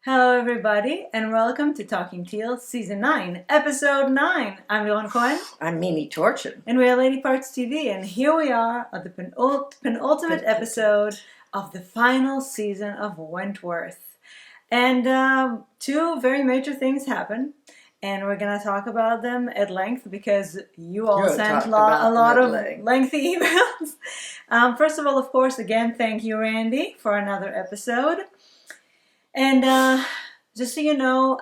Hello, everybody, and welcome to Talking Teal, Season 9, Episode 9. I'm Johan Cohen. I'm Mimi Torchin. And we are Lady Parts TV, and here we are at the penultimate episode of the final season of Wentworth. And two very major things happen, and we're going to talk about them at length because you all sent a lot of lengthy emails. First of all, of course, again, thank you, Randy, for another episode. And just so you know,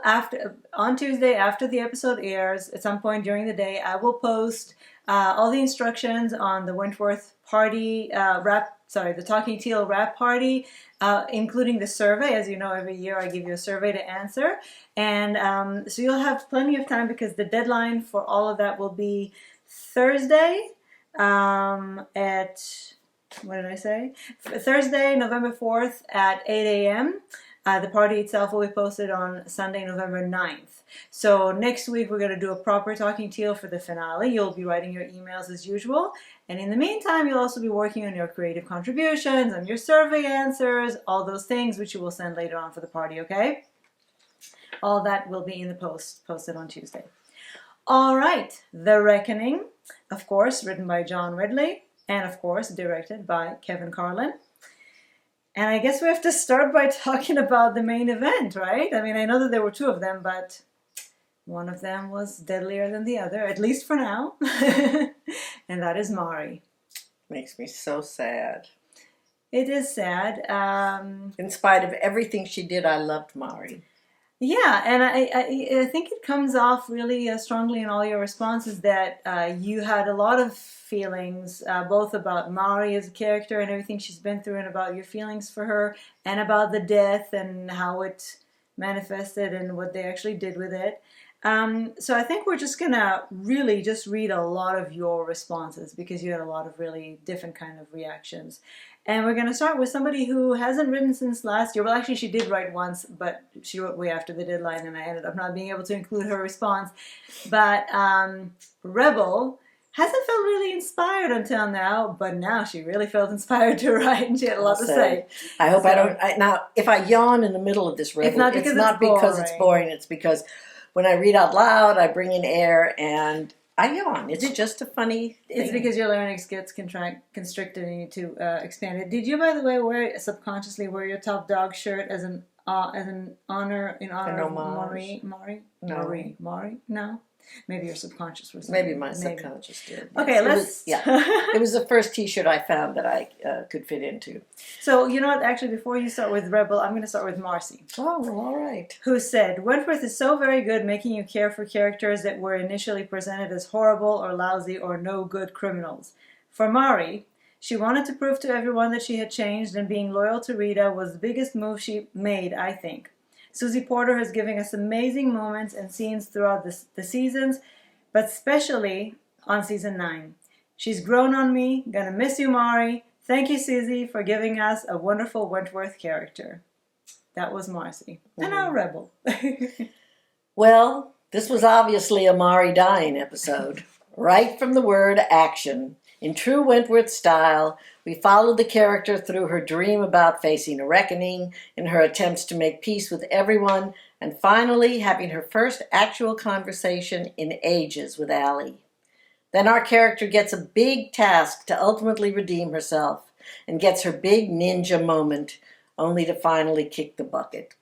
on Tuesday, after the episode airs, at some point during the day, I will post all the instructions on the Wentworth party the Talking Teal wrap party, including the survey. As you know, every year I give you a survey to answer. And so you'll have plenty of time because the deadline for all of that will be Thursday Thursday, November 4th at 8 a.m. The party itself will be posted on Sunday, November 9th. So next week we're going to do a proper Talking Teal for the finale. You'll be writing your emails as usual. And in the meantime, you'll also be working on your creative contributions, on your survey answers, all those things which you will send later on for the party, okay? All that will be in the posted on Tuesday. All right, The Reckoning, of course, written by John Ridley, and of course, directed by Kevin Carlin. And I guess we have to start by talking about the main event, right? I mean, I know that there were two of them, but one of them was deadlier than the other, at least for now. And that is Mari. Makes me so sad. It is sad. In spite of everything she did, I loved Mari. Yeah, and I think it comes off really strongly in all your responses that you had a lot of feelings, both about Mari as a character and everything she's been through, and about your feelings for her, and about the death and how it manifested and what they actually did with it. So I think we're just gonna really just read a lot of your responses because you had a lot of really different kind of reactions. And we're going to start with somebody who hasn't written since last year. Well, actually, she did write once, but she wrote way after the deadline, and I ended up not being able to include her response. But Rebel hasn't felt really inspired until now, but now she really felt inspired to write, and she had a lot to say. I hope now, if I yawn in the middle of this Rebel, it's not because it's boring. It's because when I read out loud, I bring in air, and I yawn. Is it just a funny thing? It's because your larynx gets constricted and you need to expand it. Did you, by the way, subconsciously wear your Top Dog shirt as an honor of Mari? Mari? No? Maybe your subconscious was. Maybe my subconscious did. Okay, it was the first T-shirt I found that I could fit into. So, you know what? Actually, before you start with Rebel, I'm going to start with Marcy. Oh, well, all right. Who said, Wentworth is so very good making you care for characters that were initially presented as horrible or lousy or no good criminals. For Mari, she wanted to prove to everyone that she had changed, and being loyal to Rita was the biggest move she made, I think. Susie Porter has given us amazing moments and scenes throughout the seasons, but especially on Season 9. She's grown on me. Gonna miss you, Mari. Thank you, Susie, for giving us a wonderful Wentworth character. That was Marcy. And now Rebel. Well, this was obviously a Mari dying episode. Right from the word action. In true Wentworth style, we followed the character through her dream about facing a reckoning, in her attempts to make peace with everyone, and finally having her first actual conversation in ages with Allie. Then our character gets a big task to ultimately redeem herself, and gets her big ninja moment, only to finally kick the bucket.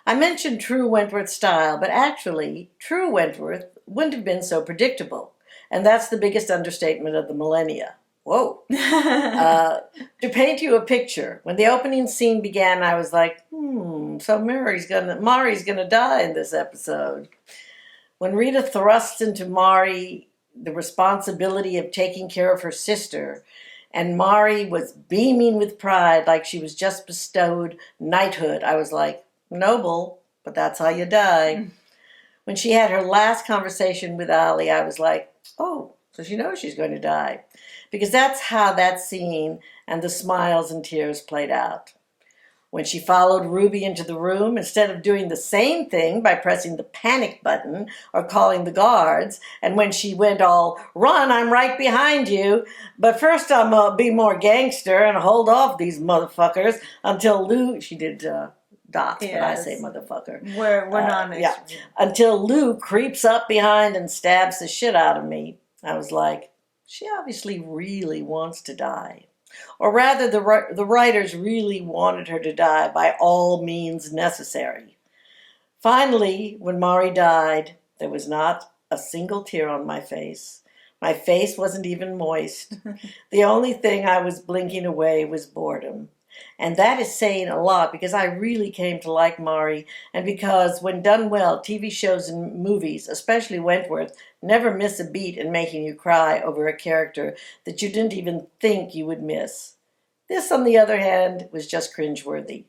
I mentioned true Wentworth style, but actually, true Wentworth wouldn't have been so predictable. And that's the biggest understatement of the millennia. Whoa. To paint you a picture, when the opening scene began, I was like, so Mari's gonna die in this episode. When Rita thrusts into Mari the responsibility of taking care of her sister, and Mari was beaming with pride like she was just bestowed knighthood, I was like, noble, but that's how you die. When she had her last conversation with Ali, I was like, oh, so she knows she's going to die. Because that's how that scene and the smiles and tears played out. When she followed Ruby into the room, instead of doing the same thing by pressing the panic button or calling the guards, and when she went all, run, I'm right behind you, but first I'm going to be more gangster and hold off these motherfuckers until she did dots, but I say Yes. motherfucker. We're not Yeah. Until Lou creeps up behind and stabs the shit out of me. I was like, she obviously really wants to die. Or rather, the writers really wanted her to die by all means necessary. Finally, when Mari died, there was not a single tear on my face. My face wasn't even moist. The only thing I was blinking away was boredom. And that is saying a lot because I really came to like Mari, and because, when done well, TV shows and movies, especially Wentworth, never miss a beat in making you cry over a character that you didn't even think you would miss. This, on the other hand, was just cringeworthy.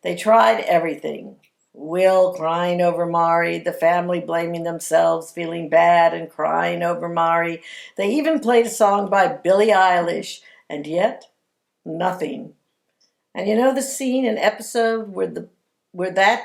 They tried everything. Will crying over Mari, the family blaming themselves, feeling bad and crying over Mari. They even played a song by Billie Eilish, and yet nothing. And you know the scene in episode where that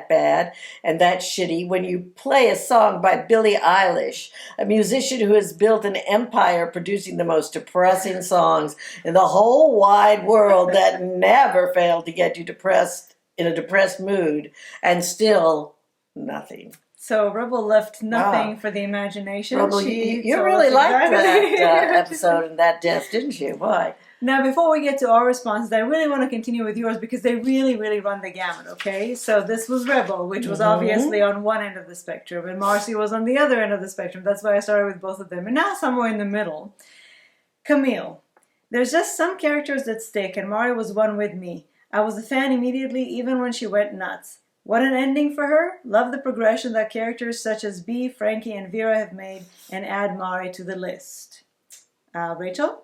bad and that shitty when you play a song by Billie Eilish, a musician who has built an empire producing the most depressing songs in the whole wide world that never failed to get you depressed in a depressed mood, and still nothing. So Rebel left nothing for the imagination. Rebel, you really liked that episode and that death, didn't you? Why? Now, before we get to our responses, I really want to continue with yours because they really, really run the gamut, okay? So this was Rebel, which was obviously on one end of the spectrum, and Marcy was on the other end of the spectrum. That's why I started with both of them. And now somewhere in the middle, Camille. There's just some characters that stick, and Mari was one with me. I was a fan immediately, even when she went nuts. What an ending for her. Love the progression that characters such as Bee, Frankie, and Vera have made, and add Mari to the list. Rachel?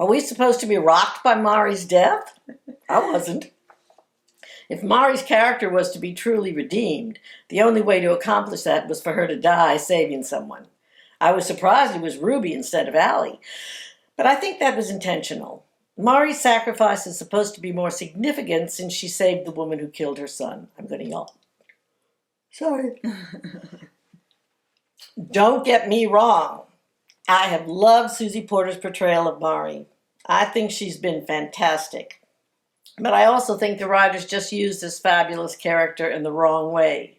Are we supposed to be rocked by Mari's death? I wasn't. If Mari's character was to be truly redeemed, the only way to accomplish that was for her to die saving someone. I was surprised it was Ruby instead of Allie, but I think that was intentional. Mari's sacrifice is supposed to be more significant since she saved the woman who killed her son. I'm going to yell. Sorry. Don't get me wrong. I have loved Susie Porter's portrayal of Mari. I think she's been fantastic. But I also think the writers just used this fabulous character in the wrong way.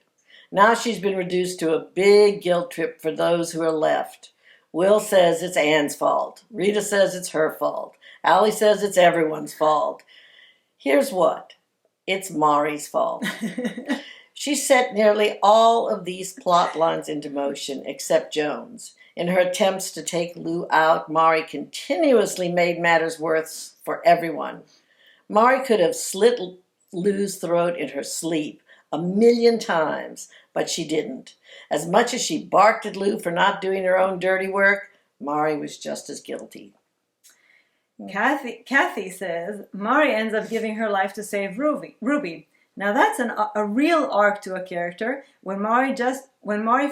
Now she's been reduced to a big guilt trip for those who are left. Will says it's Anne's fault. Rita says it's her fault. Allie says it's everyone's fault. Here's what. It's Mari's fault. She set nearly all of these plot lines into motion, except Jones. In her attempts to take Lou out, Mari continuously made matters worse for everyone. Mari could have slit Lou's throat in her sleep 1,000,000 times, but she didn't. As much as she barked at Lou for not doing her own dirty work, Mari was just as guilty. Kathy says, Mari ends up giving her life to save Ruby. Now that's a real arc to a character. When Mari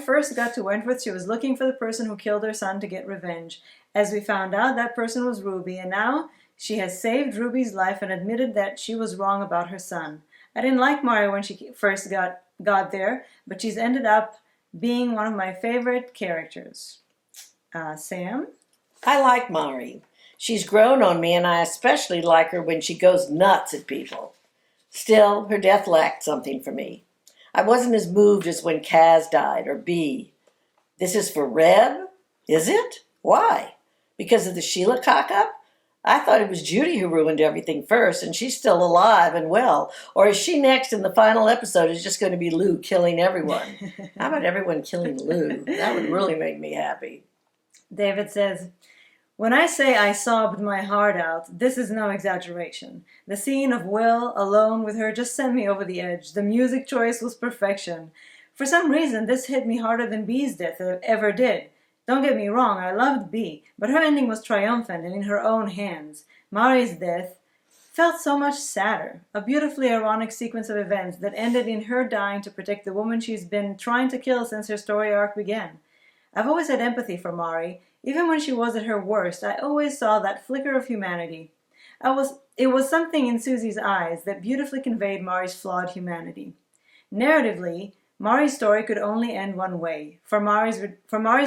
first got to Wentworth, she was looking for the person who killed her son to get revenge. As we found out, that person was Ruby, and now she has saved Ruby's life and admitted that she was wrong about her son. I didn't like Mari when she first got there, but she's ended up being one of my favorite characters. Sam? I like Mari. She's grown on me, and I especially like her when she goes nuts at people. Still, her death lacked something for me. I wasn't as moved as when Kaz died, or Bee. This is for Reb? Is it? Why? Because of the Sheila cock-up? I thought it was Judy who ruined everything first, and she's still alive and well. Or is she next in the final episode is just going to be Lou killing everyone? How about everyone killing Lou? That would really make me happy. David says, when I say I sobbed my heart out, this is no exaggeration. The scene of Will alone with her just sent me over the edge. The music choice was perfection. For some reason, this hit me harder than Bee's death ever did. Don't get me wrong, I loved Bee, but her ending was triumphant and in her own hands. Mari's death felt so much sadder. A beautifully ironic sequence of events that ended in her dying to protect the woman she's been trying to kill since her story arc began. I've always had empathy for Mari. Even when she was at her worst, I always saw that flicker of humanity. It was something in Susie's eyes that beautifully conveyed Mari's flawed humanity. Narratively, Mari's story could only end one way. For Mari's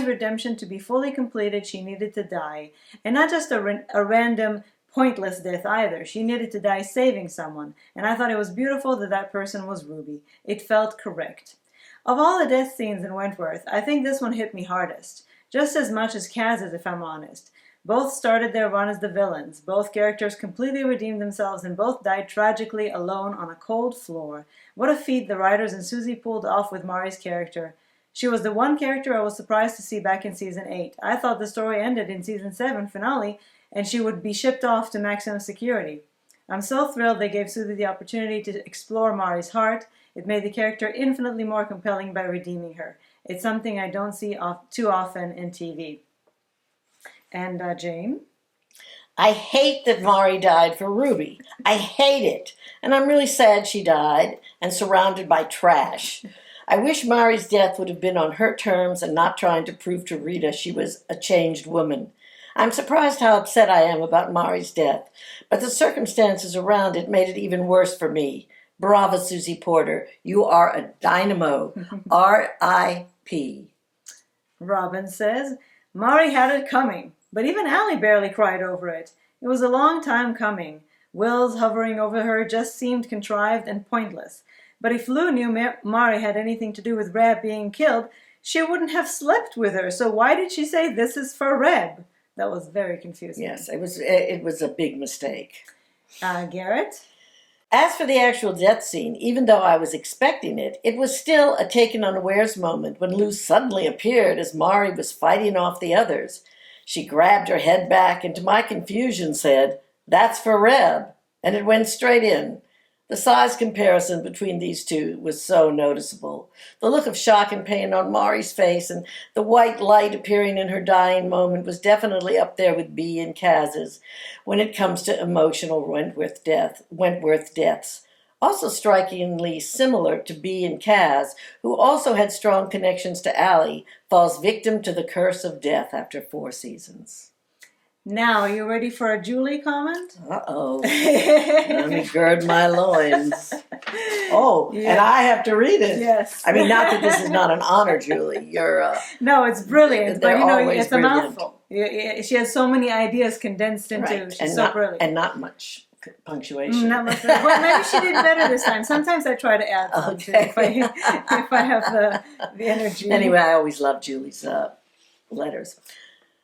redemption to be fully completed, she needed to die, and not just a random pointless death either. She needed to die saving someone, and I thought it was beautiful that that person was Ruby. It felt correct. Of all the death scenes in Wentworth, I think this one hit me hardest. Just as much as Kaz's, if I'm honest. Both started their run as the villains. Both characters completely redeemed themselves and both died tragically alone on a cold floor. What a feat the writers and Susie pulled off with Mari's character. She was the one character I was surprised to see back in Season 8. I thought the story ended in Season 7 finale and she would be shipped off to maximum security. I'm so thrilled they gave Susie the opportunity to explore Mari's heart. It made the character infinitely more compelling by redeeming her. It's something I don't see too often in TV. And Jane? I hate that Mari died for Ruby. I hate it. And I'm really sad she died and surrounded by trash. I wish Mari's death would have been on her terms and not trying to prove to Rita she was a changed woman. I'm surprised how upset I am about Mari's death, but the circumstances around it made it even worse for me. Brava, Susie Porter. You are a dynamo. R.I.P. Robin says, Mari had it coming, but even Allie barely cried over it. It was a long time coming. Will's hovering over her just seemed contrived and pointless. But if Lou knew Mari had anything to do with Reb being killed, she wouldn't have slept with her. So why did she say this is for Reb? That was very confusing. Yes, it was a big mistake. Garrett? As for the actual death scene, even though I was expecting it, it was still a taken unawares moment when Lou suddenly appeared as Mari was fighting off the others. She grabbed her head back and to my confusion said, "That's for Reb," and it went straight in. The size comparison between these two was so noticeable. The look of shock and pain on Mari's face and the white light appearing in her dying moment was definitely up there with Bea and Kaz's when it comes to emotional Wentworth deaths. Also strikingly similar to Bea and Kaz, who also had strong connections to Allie, falls victim to the curse of death after 4 seasons. Now, are you ready for a Julie comment? Uh-oh. Let me gird my loins. Oh, yeah. And I have to read it. Yes. I mean, not that this is not an honor, Julie. You're no, it's brilliant, but it's brilliant. A mouthful. She has so many ideas condensed into. Right. She's so brilliant. And not much punctuation. Not much. Well, maybe she did better this time. Sometimes I try to add something if I have the energy. Anyway, I always love Julie's letters.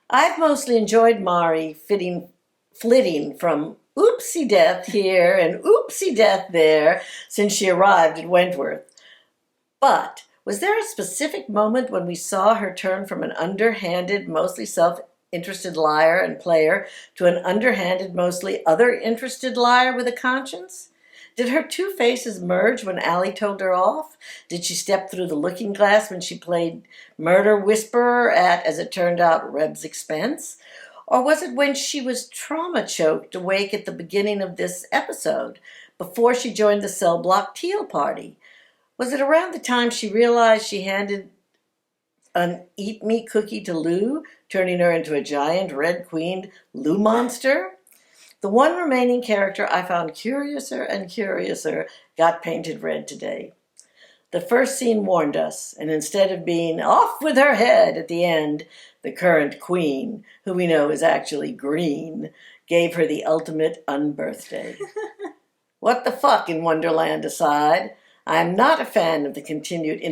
I've mostly enjoyed Mari flitting from oopsie death here and oopsie death there since she arrived at Wentworth. But was there a specific moment when we saw her turn from an underhanded, mostly self-interested liar and player to an underhanded, mostly other-interested liar with a conscience? Did her two faces merge when Allie told her off? Did she step through the looking glass when she played murder whisperer at, as it turned out, Reb's expense? Or was it when she was trauma-choked awake at the beginning of this episode, before she joined the cell block Teal party? Was it around the time she realized she handed an eat-me cookie to Lou, turning her into a giant red-queened Lou monster? The one remaining character I found curiouser and curiouser got painted red today. The first scene warned us, and instead of being off with her head at the end, the current queen, who we know is actually green, gave her the ultimate unbirthday. What the fuck in Wonderland aside, I am not a fan of the continued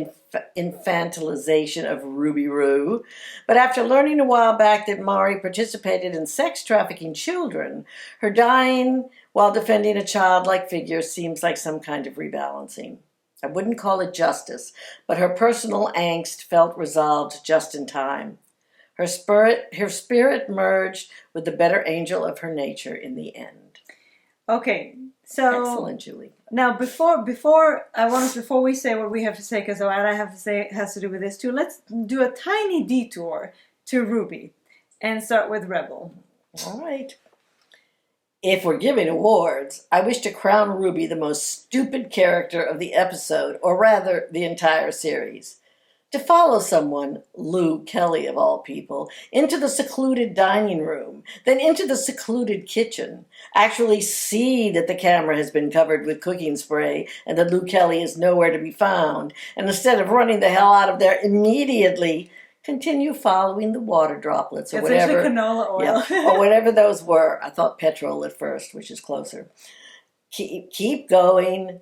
infantilization of Ruby Roo, but after learning a while back that Mari participated in sex trafficking children, her dying while defending a childlike figure seems like some kind of rebalancing. I wouldn't call it justice, but her personal angst felt resolved just in time. Her spirit merged with the better angel of her nature in the end. Okay, so excellent, Julie. Now, before we say what we have to say, because what I have to say has to do with this too, let's do a tiny detour to Ruby and start with Rebel. All right. If we're giving awards, I wish to crown Ruby the most stupid character of the episode, or rather, the entire series. To follow someone, Lou Kelly of all people, into the secluded dining room, then into the secluded kitchen, actually see that the camera has been covered with cooking spray and that Lou Kelly is nowhere to be found, and instead of running the hell out of there immediately, continue following the water droplets or It's whatever. actually canola oil. Yeah, or whatever those were. I thought petrol at first, which is closer. Keep going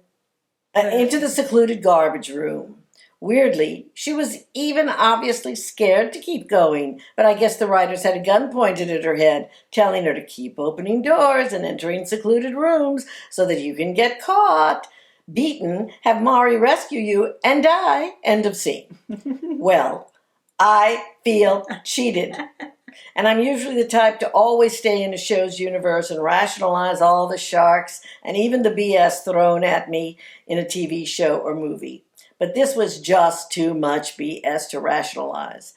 into the secluded garbage room. Weirdly, she was even obviously scared to keep going, but I guess the writers had a gun pointed at her head, telling her to keep opening doors and entering secluded rooms so that you can get caught, beaten, have Mari rescue you, and die. End of scene. Well, I feel cheated. And I'm usually the type to always stay in a show's universe and rationalize all the sharks and even the BS thrown at me in a TV show or movie. But this was just too much BS to rationalize.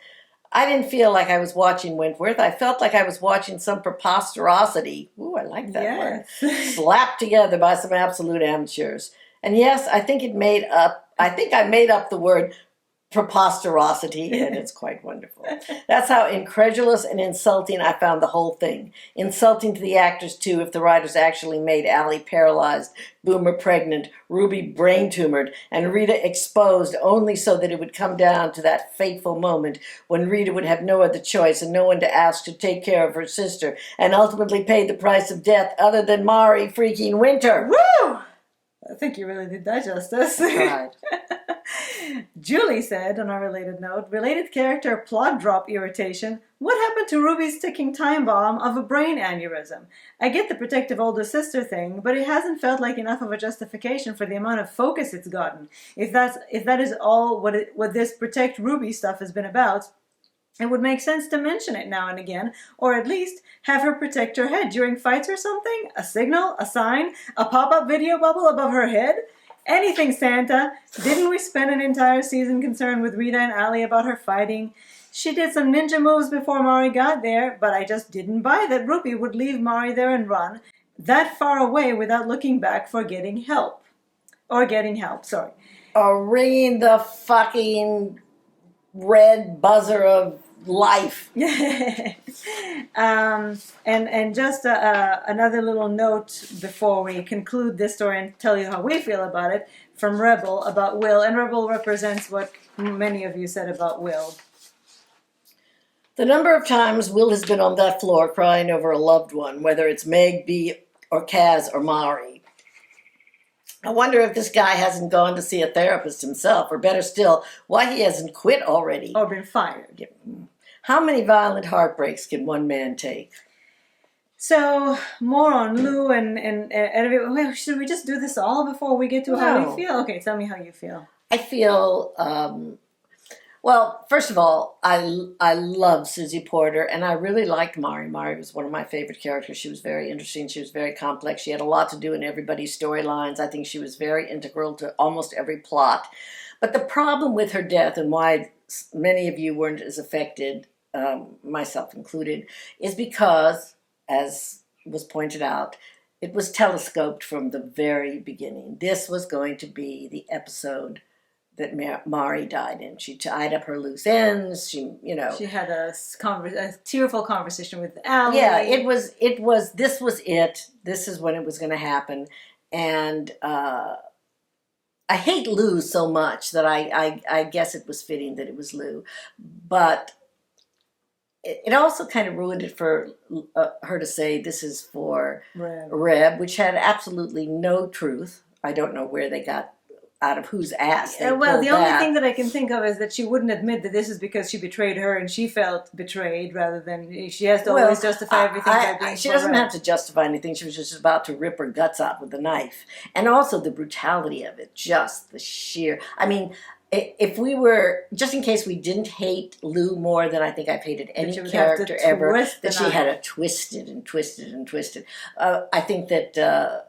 I didn't feel like I was watching Wentworth. I felt like I was watching some preposterosity. Ooh, I like that word. Slapped together by some absolute amateurs. And yes, I think I made up the word preposterosity, and it's quite wonderful. That's how incredulous and insulting I found the whole thing. Insulting to the actors, too, if the writers actually made Allie paralyzed, Boomer pregnant, Ruby brain-tumored, and Rita exposed only so that it would come down to that fateful moment when Rita would have no other choice and no one to ask to take care of her sister, and ultimately pay the price of death other than Mari freaking Winter. Woo! I think you really did that justice. Right. Julie said, on a related note, related character plot drop irritation. What happened to Ruby's ticking time bomb of a brain aneurysm? I get the protective older sister thing, but it hasn't felt like enough of a justification for the amount of focus it's gotten. If that is all what this protect Ruby stuff has been about, it would make sense to mention it now and again, or at least have her protect her head during fights or something? A signal? A sign? A pop-up video bubble above her head? Anything, Santa. Didn't we spend an entire season concerned with Rita and Allie about her fighting? She did some ninja moves before Mari got there, but I just didn't buy that Ruby would leave Mari there and run that far away without looking back for getting help. Or getting help, sorry. Or ringing the fucking red buzzer of life. And just another little note before we conclude this story and tell you how we feel about it from Rebel about Will. And Rebel represents what many of you said about Will. The number of times Will has been on that floor crying over a loved one, whether it's Meg, B, or Kaz, or Mari. I wonder if this guy hasn't gone to see a therapist himself, or better still, why he hasn't quit already. Or been fired. How many violent heartbreaks can one man take? So, more on Lou and well, should we just do this all before we get to how we feel? Okay, tell me how you feel. I feel, well, first of all, I love Susie Porter, and I really liked Mari. Mari was one of my favorite characters. She was very interesting. She was very complex. She had a lot to do in everybody's storylines. I think she was very integral to almost every plot. But the problem with her death, and why many of you weren't as affected, myself included, is because, as was pointed out, it was telescoped from the very beginning. This was going to be the episode that Mari died in. She tied up her loose ends. She had a tearful conversation with Allie. Yeah, this was it. This is when it was going to happen. And I hate Lou so much that I guess it was fitting that it was Lou. But it also kind of ruined it for her to say this is for Reb, which had absolutely no truth. I don't know where they got out of whose ass they well, the pulled only that. thing that I can think of is that she wouldn't admit that this is because she betrayed her and she felt betrayed, rather than she has to always justify everything by being she doesn't have to justify anything. She was just about to rip her guts out with a knife. And also the brutality of it, just the sheer... I mean, if we were... Just in case we didn't hate Lou more than I think I've hated any character ever, that she had a twisted and twisted and twisted. I think that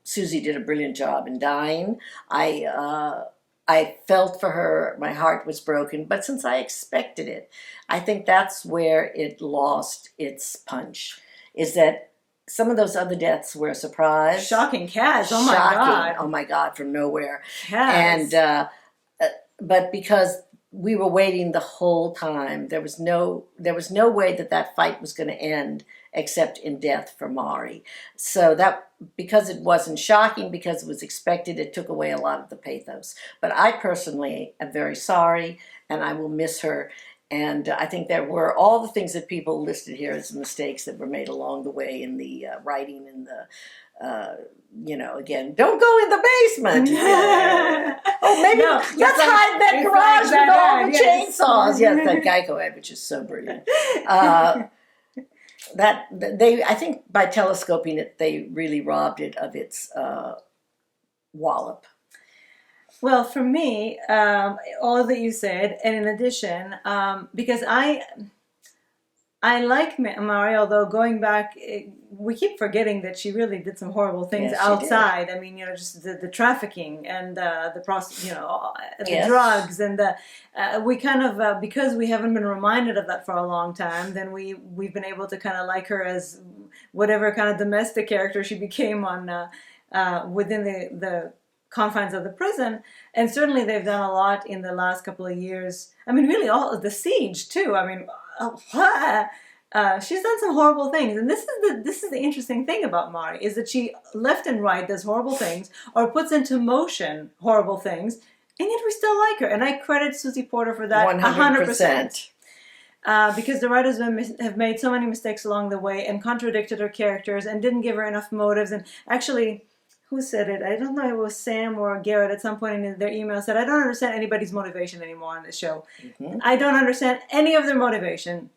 Susie did a brilliant job in dying. I felt for her. My heart was broken. But since I expected it, I think that's where it lost its punch. Is that some of those other deaths were a surprise. Shocking. Kaz. Oh, my God. Oh, my God, from nowhere. Kaz. And, but because we were waiting the whole time, there was no way that fight was going to end except in death for Mari. So that, because it wasn't shocking, because it was expected, it took away a lot of the pathos. But I personally am very sorry, and I will miss her. And I think there were all the things that people listed here as mistakes that were made along the way in the writing and again, don't go in the basement. Oh, maybe No, let's hide that garage with all the yes. chainsaws. Yes, that Geico ad, which is so brilliant. I think by telescoping it, they really robbed it of its wallop. Well, for me, all that you said, and in addition, because I like Mari, although going back, we keep forgetting that she really did some horrible things outside. I mean, just the trafficking and the drugs, and we kind of because we haven't been reminded of that for a long time, then we've been able to kind of like her as whatever kind of domestic character she became on within the confines of the prison. And certainly they've done a lot in the last couple of years. I mean, really, all of the siege too. I mean, she's done some horrible things, and this is the interesting thing about Mari, is that she left and right does horrible things or puts into motion horrible things, and yet we still like her. And I credit Susie Porter for that 100%. Because the writers have made so many mistakes along the way and contradicted her characters and didn't give her enough motives. And actually, who said it? I don't know if it was Sam or Garrett at some point in their email said, I don't understand anybody's motivation anymore on this show. Mm-hmm. I don't understand any of their motivation.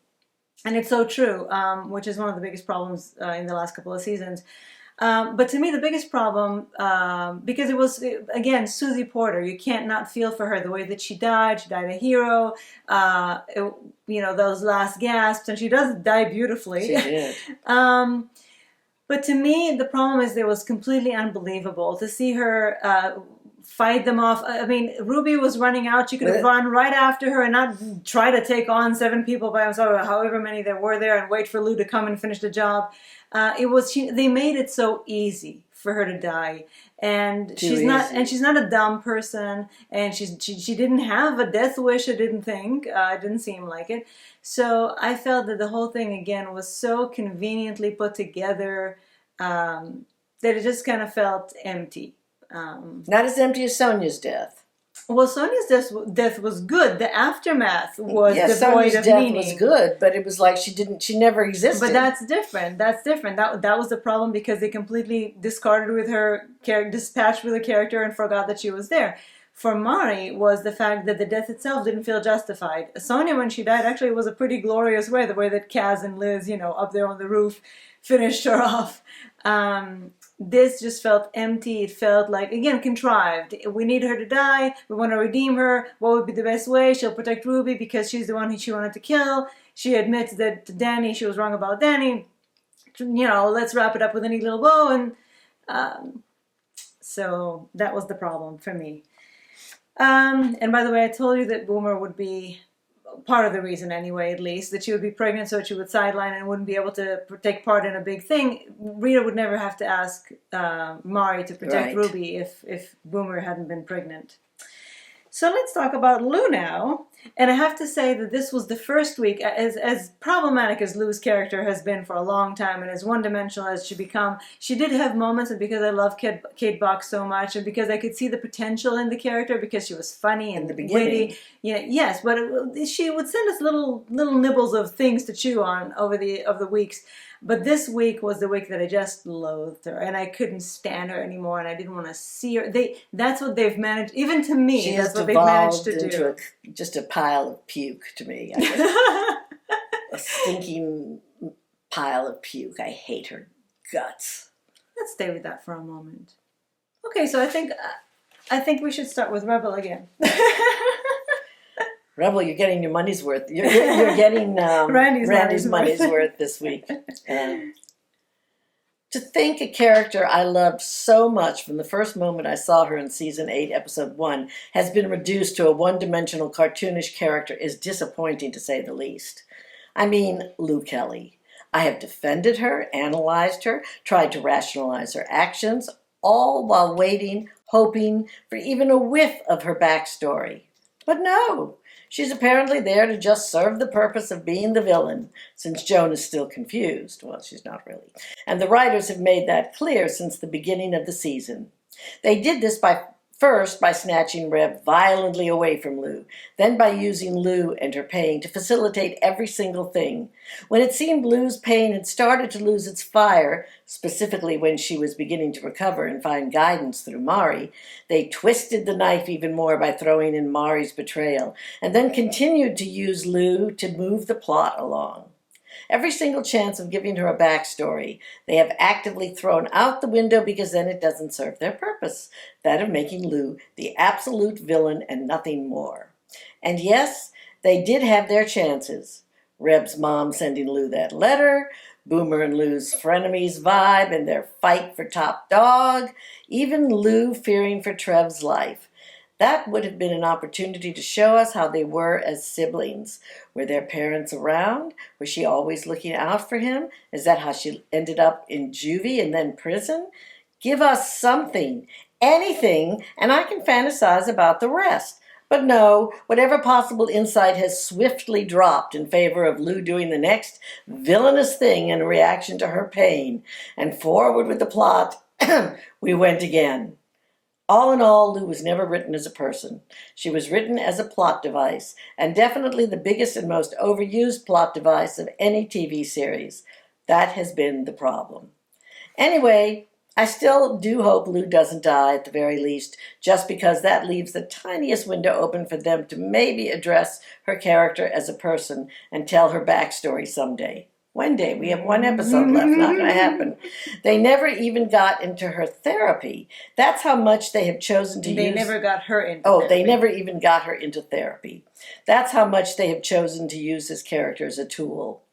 And it's so true, which is one of the biggest problems in the last couple of seasons. But to me, the biggest problem, because it was, again, Susie Porter, you can't not feel for her the way that she died a hero, those last gasps, and she does die beautifully. She did. But to me, the problem is it was completely unbelievable to see her fight them off. I mean, Ruby was running out. She could have run right after her and not try to take on 7 people by herself, however many there were there, and wait for Lou to come and finish the job. They made it so easy for her to die, and she's not a dumb person, and she didn't have a death wish. I didn't think. It didn't seem like it. So I felt that the whole thing again was so conveniently put together that it just kind of felt empty. Not as empty as Sonia's death. Well, Sonia's death was good. The aftermath was devoid Sonia's of death meaning. was good, but it was like she never existed. But that's different. That was the problem, because they completely discarded with her dispatched with her character and forgot that she was there. For Mari was the fact that the death itself didn't feel justified. Sonia, when she died, actually was a pretty glorious way. The way that Kaz and Liz, up there on the roof, finished her off. This just felt empty. It felt like, again, contrived. We need her to die. We want to redeem her. What would be the best way? She'll protect Ruby because she's the one she wanted to kill. She admits that Danny, she was wrong about Danny. Let's wrap it up with a neat little bow. And so that was the problem for me. And by the way, I told you that Boomer would be part of the reason anyway, at least, that she would be pregnant, so she would sideline and wouldn't be able to take part in a big thing. Rita would never have to ask Mari to protect Ruby if Boomer hadn't been pregnant. So let's talk about Lou now. And I have to say that this was the first week, as problematic as Lou's character has been for a long time and as one-dimensional as she become, she did have moments, and because I love Kate Box so much, and because I could see the potential in the character, because she was funny and witty. Yes, but she would send us little nibbles of things to chew on over the weeks. But this week was the week that I just loathed her, and I couldn't stand her anymore, and I didn't want to see her. That's what they've managed, even to me, that's what they've managed to do. Just a pile of puke to me. I guess. A stinking pile of puke. I hate her guts. Let's stay with that for a moment. Okay, so I think we should start with Rebel again. Rebel, you're getting your money's worth. You're getting Randy's money's worth this week. To think a character I loved so much from the first moment I saw her in Season 8, Episode 1, has been reduced to a one-dimensional cartoonish character is disappointing, to say the least. I mean, Lou Kelly. I have defended her, analyzed her, tried to rationalize her actions, all while waiting, hoping for even a whiff of her backstory. But no! She's apparently there to just serve the purpose of being the villain, since Joan is still confused. Well, she's not really. And the writers have made that clear since the beginning of the season. They did this by First, by snatching Reb violently away from Lou, then by using Lou and her pain to facilitate every single thing. When it seemed Lou's pain had started to lose its fire, specifically when she was beginning to recover and find guidance through Mari, they twisted the knife even more by throwing in Mari's betrayal, and then continued to use Lou to move the plot along. Every single chance of giving her a backstory, they have actively thrown out the window because then it doesn't serve their purpose, that of making Lou the absolute villain and nothing more. And yes, they did have their chances. Reb's mom sending Lou that letter, Boomer and Lou's frenemies vibe and their fight for top dog, even Lou fearing for Trev's life. That would have been an opportunity to show us how they were as siblings. Were their parents around? Was she always looking out for him? Is that how she ended up in juvie and then prison? Give us something, anything, and I can fantasize about the rest. But no, whatever possible insight has swiftly dropped in favor of Lou doing the next villainous thing in reaction to her pain. And forward with the plot, we went again. All in all, Lou was never written as a person. She was written as a plot device, and definitely the biggest and most overused plot device of any TV series. That has been the problem. Anyway, I still do hope Lou doesn't die at the very least, just because that leaves the tiniest window open for them to maybe address her character as a person and tell her backstory someday. One day. We have one episode left. Not going to happen. They never even got into her therapy. That's how much they have chosen to use. They never got her into therapy. Oh, they never even got her into therapy. That's how much they have chosen to use this character as a tool.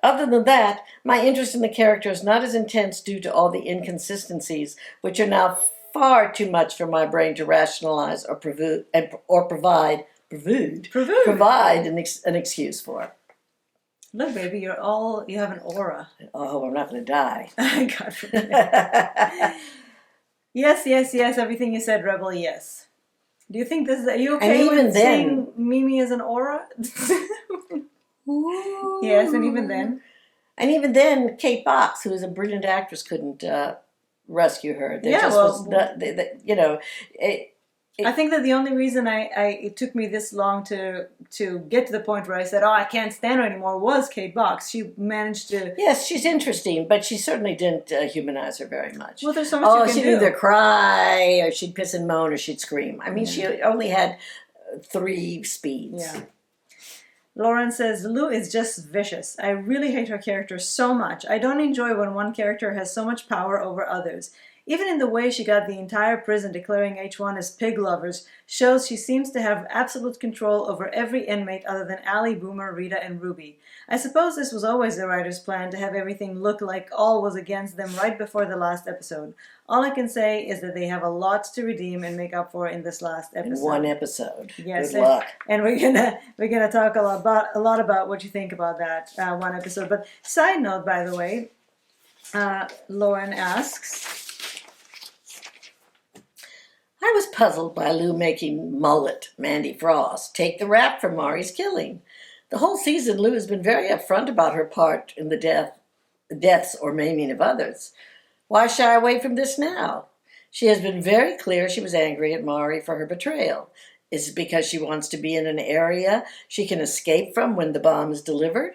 Other than that, my interest in the character is not as intense due to all the inconsistencies, which are now far too much for my brain to rationalize or provide an excuse for. Look, baby, you have an aura. Oh, I'm not going to die. God forbid. Yes, everything you said, Rebel, yes. Do you think are you okay with seeing Mimi as an aura? Yes, and even then? And even then, Kate Box, who is a brilliant actress, couldn't rescue her. I think that the only reason it took me this long to get to the point where I said, I can't stand her anymore, was Kate Box. She managed to... Yes, she's interesting, but she certainly didn't humanize her very much. Well, there's so much you can do. She'd either cry, or she'd piss and moan, or she'd scream. I mean, she only had 3 speeds. Yeah. Lauren says, Lou is just vicious. I really hate her character so much. I don't enjoy when one character has so much power over others. Even in the way she got the entire prison declaring H1 as pig lovers shows she seems to have absolute control over every inmate other than Allie, Boomer, Rita, and Ruby. I suppose this was always the writer's plan, to have everything look like all was against them right before the last episode. All I can say is that they have a lot to redeem and make up for in this last episode. In one episode. Yes, good luck. And we're gonna talk a lot about what you think about that one episode. But side note, by the way, Lauren asks, I was puzzled by Lou making Mullet, Mandy Frost, take the rap for Mari's killing. The whole season, Lou has been very upfront about her part in the deaths or maiming of others. Why shy away from this now? She has been very clear she was angry at Mari for her betrayal. Is it because she wants to be in an area she can escape from when the bomb is delivered?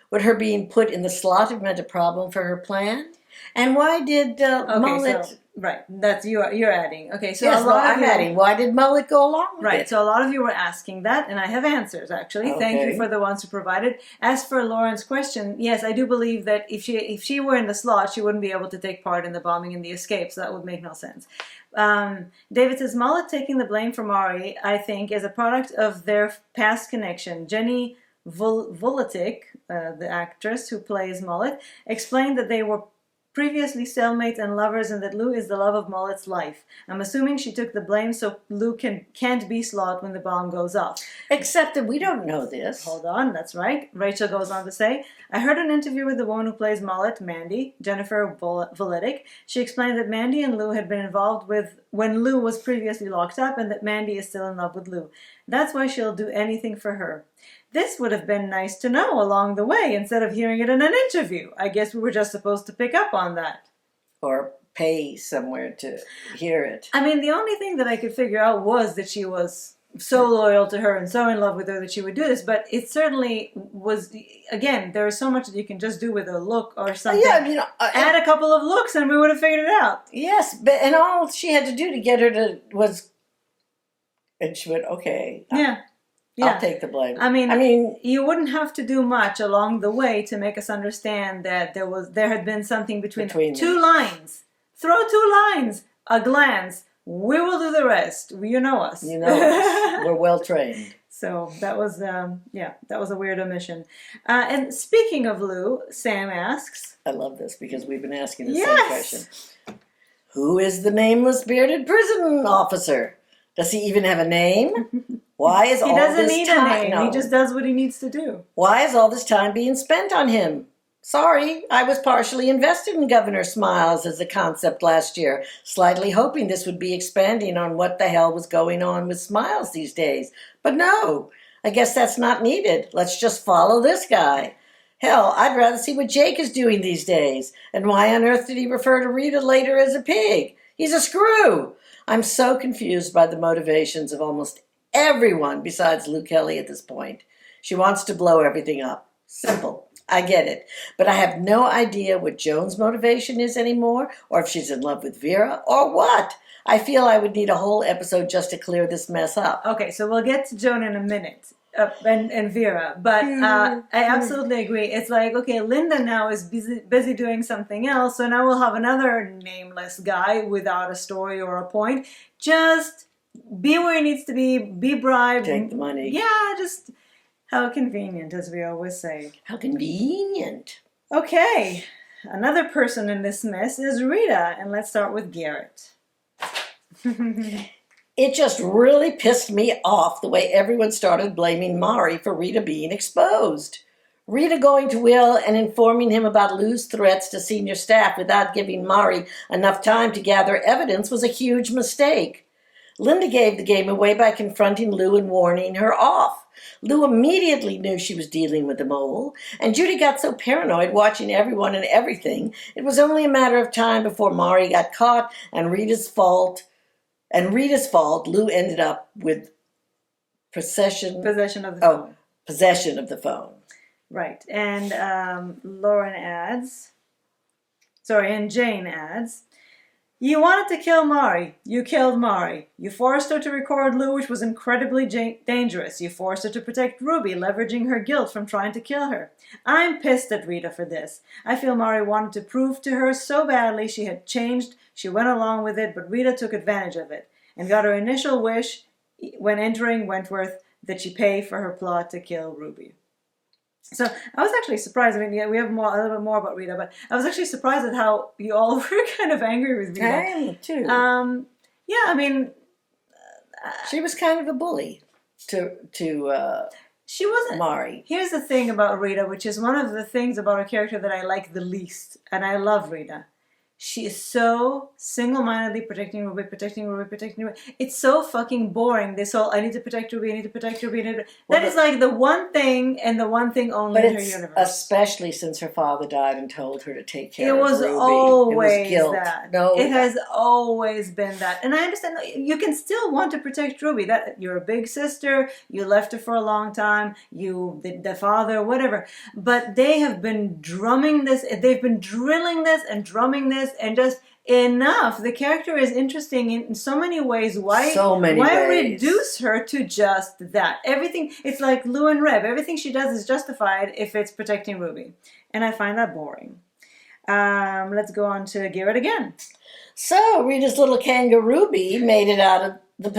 Would her being put in the slot have meant a problem for her plan? And why did Mullet... Right, that's you're adding. Okay, so yes, I'm adding. Why did Mullet go along with it? Right, so a lot of you were asking that, and I have answers, actually. Okay. Thank you for the ones who provided. As for Lauren's question, yes, I do believe that if she were in the slot, she wouldn't be able to take part in the bombing and the escape, so that would make no sense. David says, Mullet taking the blame for Mari, I think, is a product of their past connection. Jenny Volatic, the actress who plays Mullet, explained that they were previously cellmates and lovers, and that Lou is the love of Mullet's life. I'm assuming she took the blame so Lou can't be Slot when the bomb goes off. Except that we don't know this. Hold on, that's right. Rachel goes on to say, I heard an interview with the woman who plays Mullet, Mandy, Jennifer Volitic. She explained that Mandy and Lou had been involved with when Lou was previously locked up, and that Mandy is still in love with Lou. That's why she'll do anything for her. This would have been nice to know along the way instead of hearing it in an interview. I guess we were just supposed to pick up on that. Or pay somewhere to hear it. I mean, the only thing that I could figure out was that she was so loyal to her and so in love with her that she would do this. But it certainly was, again, there is so much that you can just do with a look or something. Yeah, you know, add a couple of looks and we would have figured it out. Yes, but and all she had to do to get her to was, and she went, okay, Yeah. I'll take the blame. I mean, you wouldn't have to do much along the way to make us understand that there had been something between them. 2 lines. Throw 2 lines, a glance. We will do the rest. You know us. You know us. We're well trained. So that was, that was a weird omission. And speaking of Lou, Sam asks. I love this because we've been asking the same question. Who is the nameless bearded prison officer? Does he even have a name? Why is all this time? He doesn't need a name. No. He just does what he needs to do. Why is all this time being spent on him? Sorry, I was partially invested in Governor Smiles as a concept last year, slightly hoping this would be expanding on what the hell was going on with Smiles these days. But no, I guess that's not needed. Let's just follow this guy. Hell, I'd rather see what Jake is doing these days. And why on earth did he refer to Rita later as a pig? He's a screw. I'm so confused by the motivations of almost everyone besides Lou Kelly at this point. She wants to blow everything up. Simple. I get it. But I have no idea what Joan's motivation is anymore, or if she's in love with Vera, or what. I feel I would need a whole episode just to clear this mess up. Okay, so we'll get to Joan in a minute. And Vera, but I absolutely agree. It's like, okay, Linda now is busy doing something else, so now we'll have another nameless guy without a story or a point. Just be where he needs to be bribed. Take the money. Yeah, just how convenient, as we always say. How convenient. Okay, another person in this mess is Rita, and let's start with Garrett. It just really pissed me off the way everyone started blaming Mari for Rita being exposed. Rita going to Will and informing him about Lou's threats to senior staff without giving Mari enough time to gather evidence was a huge mistake. Linda gave the game away by confronting Lou and warning her off. Lou immediately knew she was dealing with the mole, and Judy got so paranoid watching everyone and everything, it was only a matter of time before Mari got caught and Rita's fault, Lou ended up with possession of the phone. Possession of the phone. Right. And Jane adds, you wanted to kill Mari. You killed Mari. You forced her to record Lou, which was incredibly dangerous. You forced her to protect Ruby, leveraging her guilt from trying to kill her. I'm pissed at Rita for this. I feel Mari wanted to prove to her so badly she had changed. She went along with it, but Rita took advantage of it and got her initial wish when entering Wentworth that she pay for her plot to kill Ruby. So I was actually surprised. I mean, yeah, we have a little bit more about Rita, but I was actually surprised at how you all were kind of angry with Rita. I am too. Yeah, I mean, she was kind of a bully to she wasn't. Mari. Here's the thing about Rita, which is one of the things about her character that I like the least, and I love Rita. She is so single-mindedly protecting Ruby. It's so fucking boring, this whole, I need to protect Ruby. That is like the one thing and the one thing only in her universe. Especially since her father died and told her to take care of Ruby. It was always guilt. that. No. It has always been that. And I understand you can still want to protect Ruby. That you're a big sister, you left her for a long time, the father, whatever. But they have been drumming this, they've been drilling this and drumming this, and just enough. The character is interesting in so many ways. Why reduce her to just that? Everything, it's like Lou and Reb. Everything she does is justified if it's protecting Ruby. And I find that boring. Let's go on to Garrett again. So, Rita's little kangaroo bee made it out of the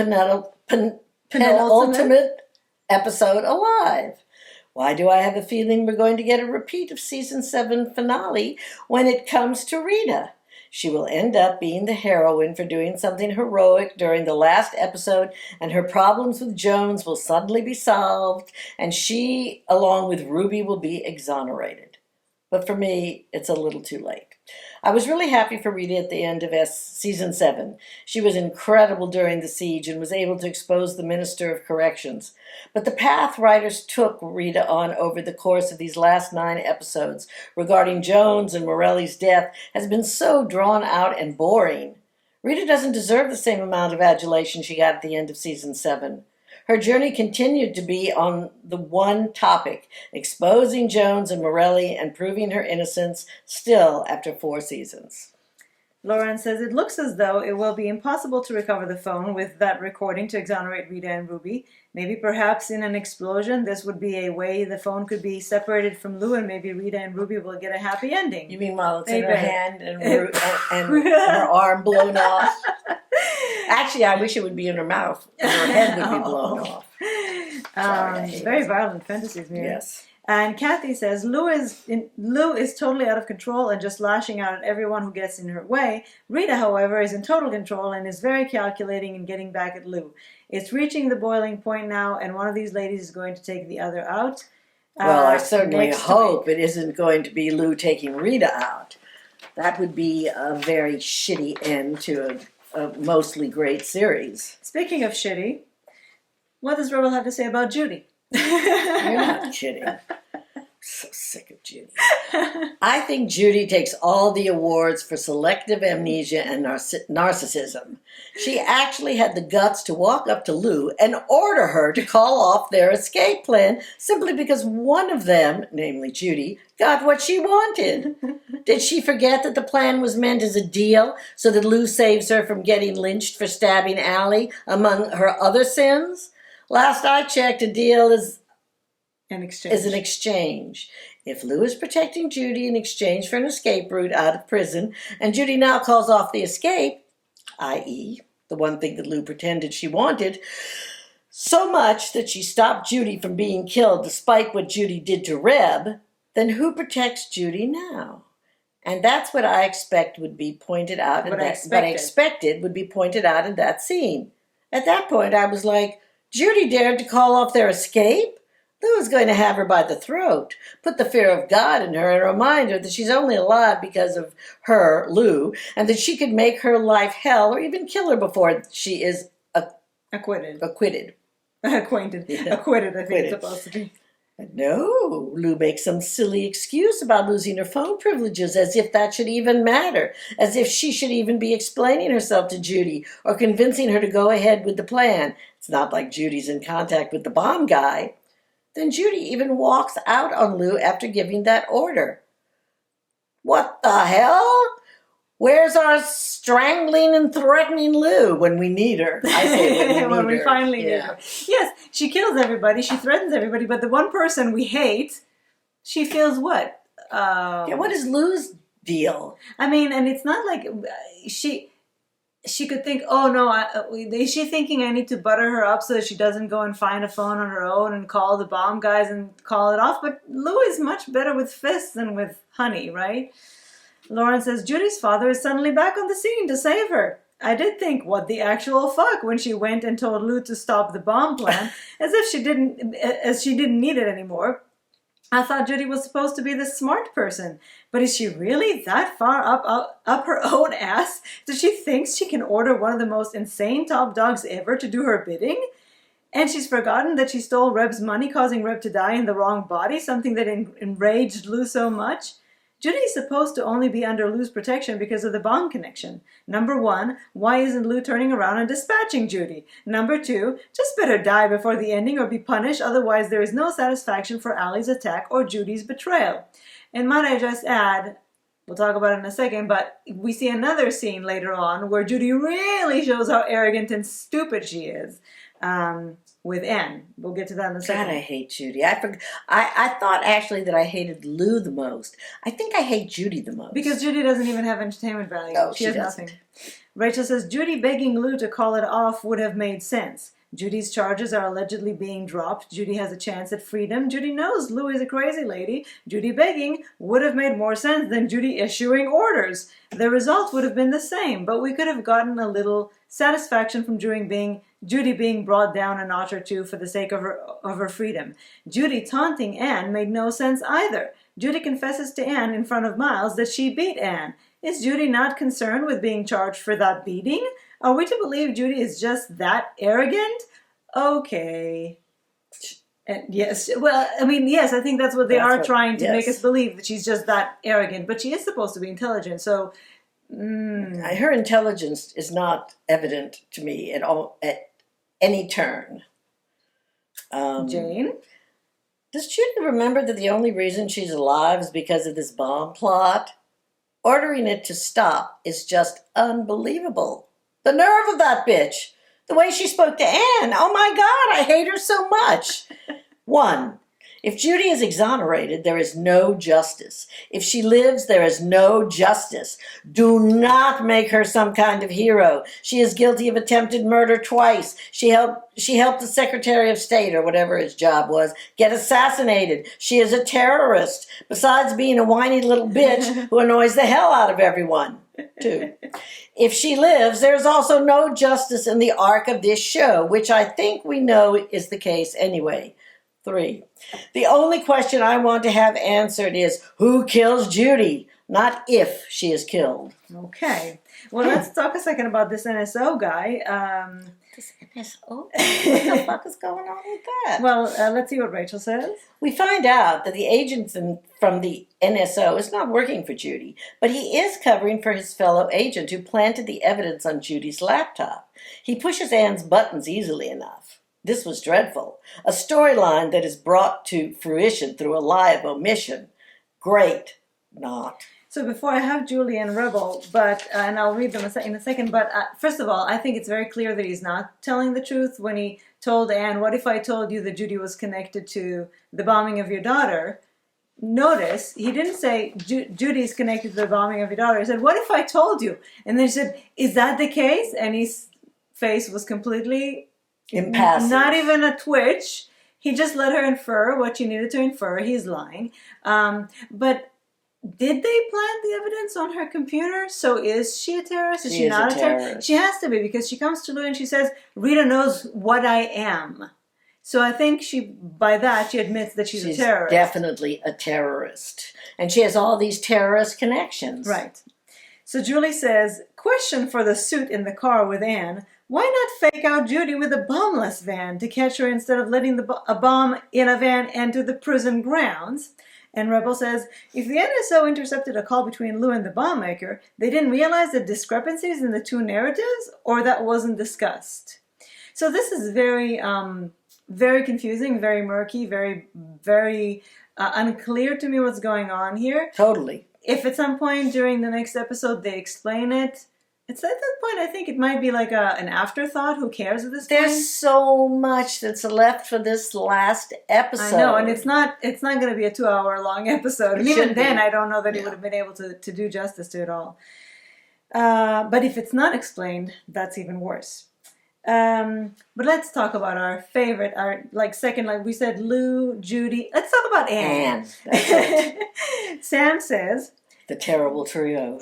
penultimate episode alive. Why do I have a feeling we're going to get a repeat of season 7 finale when it comes to Rita? She will end up being the heroine for doing something heroic during the last episode, and her problems with Jones will suddenly be solved, and she, along with Ruby, will be exonerated. but for me, it's a little too late. I was really happy for Rita at the end of season 7. She was incredible during the siege and was able to expose the Minister of Corrections. But the path writers took Rita on over the course of these last 9 episodes regarding Jones and Morelli's death has been so drawn out and boring. Rita doesn't deserve the same amount of adulation she got at the end of season 7. Her journey continued to be on the one topic, exposing Jones and Morelli and proving her innocence, still after 4 seasons. Lauren says, it looks as though it will be impossible to recover the phone with that recording to exonerate Rita and Ruby. Maybe perhaps in an explosion, this would be a way the phone could be separated from Lou, and maybe Rita and Ruby will get a happy ending. You mean while it's in her hand and her arm blown off? Actually, I wish it would be in her mouth. And her head would be blown off. Very violent fantasies, Mary. Yes. And Kathy says, Lou is totally out of control and just lashing out at everyone who gets in her way. Rita, however, is in total control and is very calculating and getting back at Lou. It's reaching the boiling point now, and one of these ladies is going to take the other out. Well, I certainly hope it isn't going to be Lou taking Rita out. That would be a very shitty end to a mostly great series. Speaking of shitty, what does Rebel have to say about Judy? You're not kidding. I'm so sick of Judy. I think Judy takes all the awards for selective amnesia and narcissism. She actually had the guts to walk up to Lou and order her to call off their escape plan simply because one of them, namely Judy, got what she wanted. Did she forget that the plan was meant as a deal so that Lou saves her from getting lynched for stabbing Allie among her other sins? Last I checked, a deal is an exchange. If Lou is protecting Judy in exchange for an escape route out of prison, and Judy now calls off the escape, i.e., the one thing that Lou pretended she wanted, so much that she stopped Judy from being killed despite what Judy did to Reb, then who protects Judy now? And that's what I expect would be pointed out. What I expected would be pointed out in that scene. At that point, I was like, Judy dared to call off their escape? Lou was going to have her by the throat, put the fear of God in her, and remind her that she's only alive because of her, Lou, and that she could make her life hell or even kill her before she is acquitted. Yeah. Acquitted, I think it's supposed to be. No, Lou makes some silly excuse about losing her phone privileges, as if that should even matter, as if she should even be explaining herself to Judy or convincing her to go ahead with the plan. It's not like Judy's in contact with the bomb guy. Then Judy even walks out on Lou after giving that order. What the hell? Where's our strangling and threatening Lou when we need her? I say when we finally need her. Yes, she kills everybody, she threatens everybody, but the one person we hate, she feels what? What is Lou's deal? I mean, and it's not like she could think, oh no, is she thinking I need to butter her up so that she doesn't go and find a phone on her own and call the bomb guys and call it off? But Lou is much better with fists than with honey, right? Lauren says, Judy's father is suddenly back on the scene to save her. I did think, what the actual fuck, when she went and told Lou to stop the bomb plan, as she didn't need it anymore. I thought Judy was supposed to be the smart person, but is she really that far up her own ass that she thinks she can order one of the most insane top dogs ever to do her bidding? And she's forgotten that she stole Reb's money, causing Reb to die in the wrong body, something that enraged Lou so much? Judy is supposed to only be under Lou's protection because of the bomb connection. Number 1, why isn't Lou turning around and dispatching Judy? Number 2, just better die before the ending or be punished, otherwise there is no satisfaction for Allie's attack or Judy's betrayal. And might I just add, we'll talk about it in a second, but we see another scene later on where Judy really shows how arrogant and stupid she is. With Anne. We'll get to that in a second. God, I hate Judy. I thought actually that I hated Lou the most. I think I hate Judy the most. Because Judy doesn't even have entertainment value. No, she has doesn't. Nothing. Rachel says, Judy begging Lou to call it off would have made sense. Judy's charges are allegedly being dropped. Judy has a chance at freedom. Judy knows Lou is a crazy lady. Judy begging would have made more sense than Judy issuing orders. The result would have been the same, but we could have gotten a little satisfaction from Judy being brought down a notch or two for the sake of her freedom. Judy taunting Anne made no sense either. Judy confesses to Anne in front of Miles that she beat Anne. Is Judy not concerned with being charged for that beating? Are we to believe Judy is just that arrogant? Okay. And yes, well, I mean, yes, I think that's what they are trying to make us believe, that she's just that arrogant. But she is supposed to be intelligent, so... Her intelligence is not evident to me at all, at any turn. Jane? Does Judy remember that the only reason she's alive is because of this bomb plot? Ordering it to stop is just unbelievable. The nerve of that bitch! The way she spoke to Anne! Oh my God, I hate her so much! 1. If Judy is exonerated, there is no justice. If she lives, there is no justice. Do not make her some kind of hero. She is guilty of attempted murder twice. She helped the Secretary of State, or whatever his job was, get assassinated. She is a terrorist, besides being a whiny little bitch who annoys the hell out of everyone. 2. If she lives, there is also no justice in the arc of this show, which I think we know is the case anyway. 3. The only question I want to have answered is, who kills Judy? Not if she is killed. Okay. Well, let's talk a second about this NSO guy. This NSO? What the fuck is going on with that? Well, let's see what Rachel says. We find out that the agent from the NSO is not working for Judy, but he is covering for his fellow agent who planted the evidence on Judy's laptop. He pushes Anne's buttons easily enough. This was dreadful. A storyline that is brought to fruition through a lie of omission. Great. Not. So before I have Julie and Rebel, and I'll read them in a second, but first of all, I think it's very clear that he's not telling the truth when he told Anne, what if I told you that Judy was connected to the bombing of your daughter? Notice, he didn't say, Judy's connected to the bombing of your daughter. He said, what if I told you? And then he said, is that the case? And his face was completely... impassive. Not even a twitch. He just let her infer what she needed to infer. He's lying. But did they plant the evidence on her computer? So is she a terrorist? Is she not a terrorist? She has to be, because she comes to Lou and she says, Rita knows what I am. So I think by that she admits that she's a terrorist. Definitely a terrorist. And she has all these terrorist connections. Right. So Julie says, question for the suit in the car with Anne. Why not fake out Judy with a bombless van to catch her instead of letting a bomb in a van enter the prison grounds? And Rebel says, if the NSO intercepted a call between Lou and the bomb maker, they didn't realize the discrepancies in the two narratives, or that wasn't discussed. So this is very, very confusing, very murky, very, very unclear to me what's going on here. Totally. If at some point during the next episode they explain it, it's at that point I think it might be like an afterthought. Who cares at this point? There's so much that's left for this last episode. I know, and it's not going to be a 2-hour long episode. And even then, I don't know that he would have been able to do justice to it all. But if it's not explained, that's even worse. But let's talk about our favorite, second, like we said, Lou, Judy. Let's talk about Anne. Anne, that's it. Sam says, the terrible trio.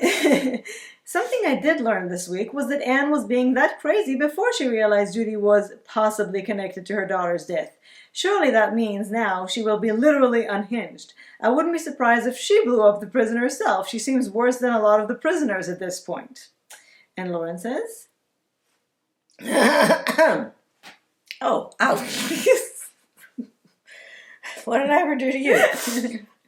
something I did learn this week was that Anne was being that crazy before she realized Judy was possibly connected to her daughter's death. Surely that means now she will be literally unhinged. I wouldn't be surprised if she blew up the prison herself. She seems worse than a lot of the prisoners at this point. And Lauren says... Oh, ouch. What did I ever do to you?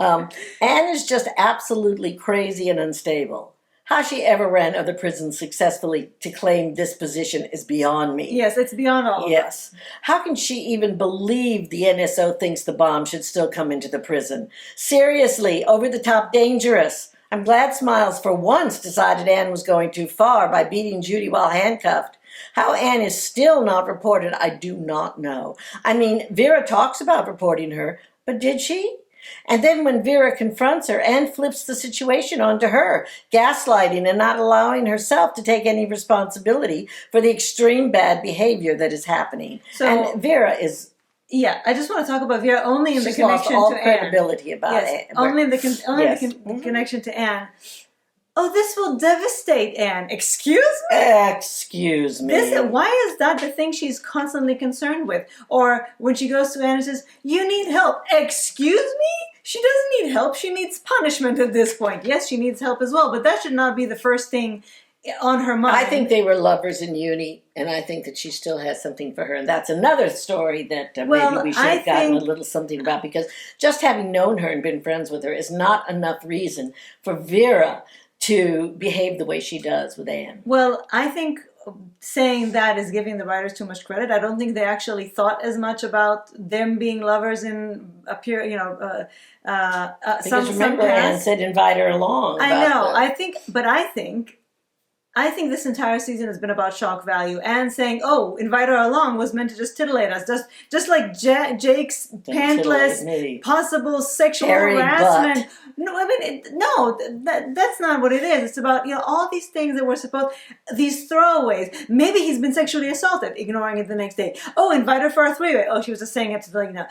Anne is just absolutely crazy and unstable. How she ever ran other prisons successfully to claim this position is beyond me. Yes, it's beyond all of us. How can she even believe the NSO thinks the bomb should still come into the prison? Seriously, over the top dangerous. I'm glad Smiles for once decided Anne was going too far by beating Judy while handcuffed. How Anne is still not reported, I do not know. I mean, Vera talks about reporting her, but did she? And then when Vera confronts her, Anne flips the situation onto her, gaslighting and not allowing herself to take any responsibility for the extreme bad behavior that is happening. So, and Vera is... Yeah, I just want to talk about Vera only in the connection lost all to credibility Anne. about Anne. Only in the connection to Anne. Oh, this will devastate Anne. Excuse me? Excuse me. Why is that the thing she's constantly concerned with? Or when she goes to Anne and says, you need help. Excuse me? She doesn't need help. She needs punishment at this point. Yes, she needs help as well, but that should not be the first thing on her mind. I think they were lovers in uni, and I think that she still has something for her. And that's another story that maybe we should have gotten a little something about, because just having known her and been friends with her is not enough reason for Vera to behave the way she does with Anne. Well, I think saying that is giving the writers too much credit. I don't think they actually thought as much about them being lovers in a period, Because remember, Anne said invite her along. I know. I think this entire season has been about shock value, and saying, "Oh, invite her along" was meant to just titillate us, just like Jake's pantless possible sexual harassment. No, I mean, that's not what it is. It's about all these things that were these throwaways. Maybe he's been sexually assaulted, ignoring it the next day. Oh, invite her for a three-way. Oh, she was just saying it to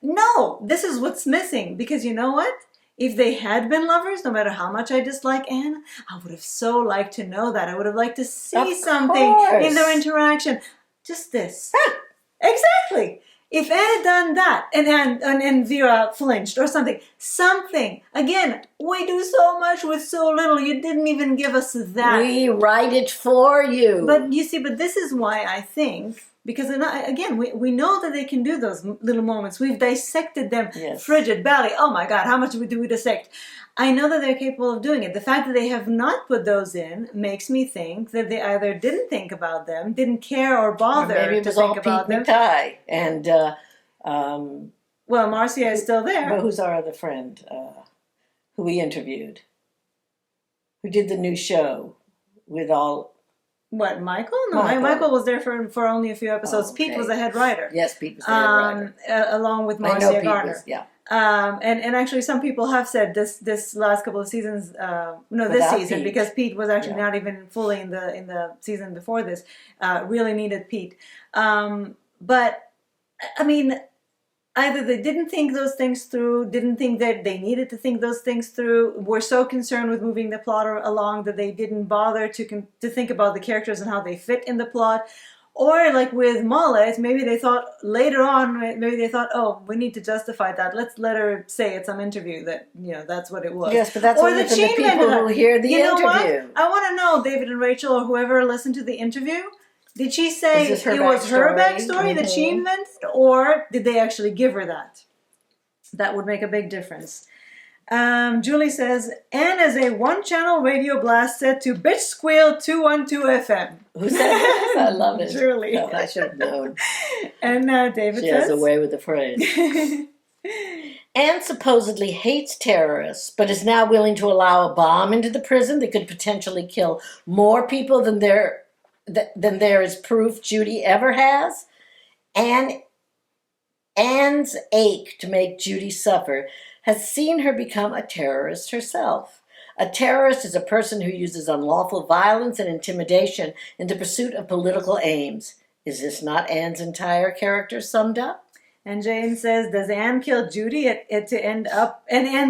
No, this is what's missing, because you know what? If they had been lovers, no matter how much I dislike Anne, I would have so liked to know that. I would have liked to see something in their interaction. Just this. Exactly. If Anne had done that, and Vera flinched or something. Again, we do so much with so little. You didn't even give us that. We write it for you. But you see, this is why I think, because again, we know that they can do those little moments. We've dissected them. Yes. Frigid, Bally. Oh my God, how much do we dissect? I know that they're capable of doing it. The fact that they have not put those in makes me think that they either didn't think about them, didn't care or bother to think about them. Ty and well, Marcia is still there. But who's our other friend who we interviewed, who did the new show with all? What, Michael? No, Michael was there for only a few episodes. Okay. Pete was the head writer. Yes, Pete was the head writer. Along with Marcia Garner. Yeah. And actually some people have said this last couple of seasons, this season, Pete. Because Pete was actually not even fully in the season before this, really needed Pete. But, I mean, either they didn't think those things through, didn't think that they needed to think those things through, were so concerned with moving the plot along that they didn't bother to think about the characters and how they fit in the plot. Or like with Mullet, maybe they thought later on, oh, we need to justify that. Let's let her say at some interview that, that's what it was. Yes, but that's only for the people who hear the interview. What? I want to know, David and Rachel or whoever listened to the interview, did she say it was her backstory that she invented, or did they actually give her that? That would make a big difference. Julie says, Anne is a one-channel radio blast set to Bitch Squeal 212 FM. Who said that? I love it. Julie. Oh, I should have known. And David says... She has a way with the phrase. Anne supposedly hates terrorists, but is now willing to allow a bomb into the prison that could potentially kill more people than there is proof Judy ever has. Anne's ache to make Judy suffer has seen her become a terrorist herself. A terrorist is a person who uses unlawful violence and intimidation in the pursuit of political aims. Is this not Anne's entire character summed up? And Jane says, does Anne kill Judy ends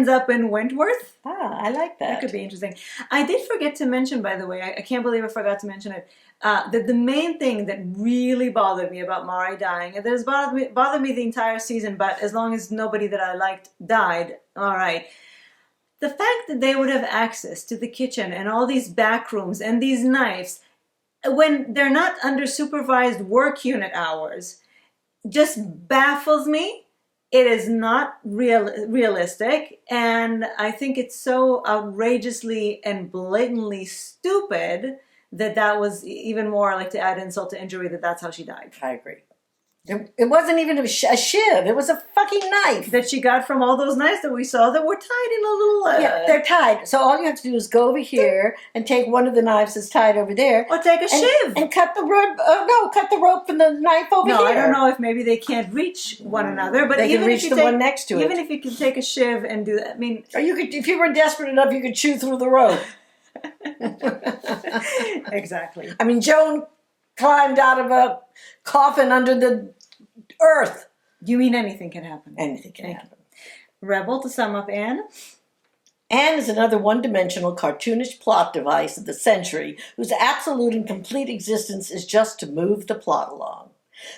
up in Wentworth? I like that. That could be interesting. I did forget to mention, by the way, I can't believe I forgot to mention it, that the main thing that really bothered me about Mari dying, and that has bothered me the entire season, but as long as nobody that I liked died, all right. The fact that they would have access to the kitchen and all these back rooms and these knives when they're not under supervised work unit hours just baffles me. It is not realistic, and I think it's so outrageously and blatantly stupid that was even more like to add insult to injury that's how she died. I agree. It wasn't even a shiv. It was a fucking knife. That she got from all those knives that we saw that were tied in a little... yeah, they're tied. So all you have to do is go over here and take one of the knives that's tied over there. Or take a shiv. And cut the rope. Cut the rope and the knife over here. No, I don't know if maybe they can't reach one another. But they even can reach if you the one next to it. Even if you can take a shiv and do that, I mean... Or you could, if you were desperate enough, you could chew through the rope. Exactly. I mean, Joan climbed out of a coffin under the earth. You mean anything can happen? Anything can happen. Rebel, to sum up Anne. Anne is another one-dimensional, cartoonish plot device of the century whose absolute and complete existence is just to move the plot along.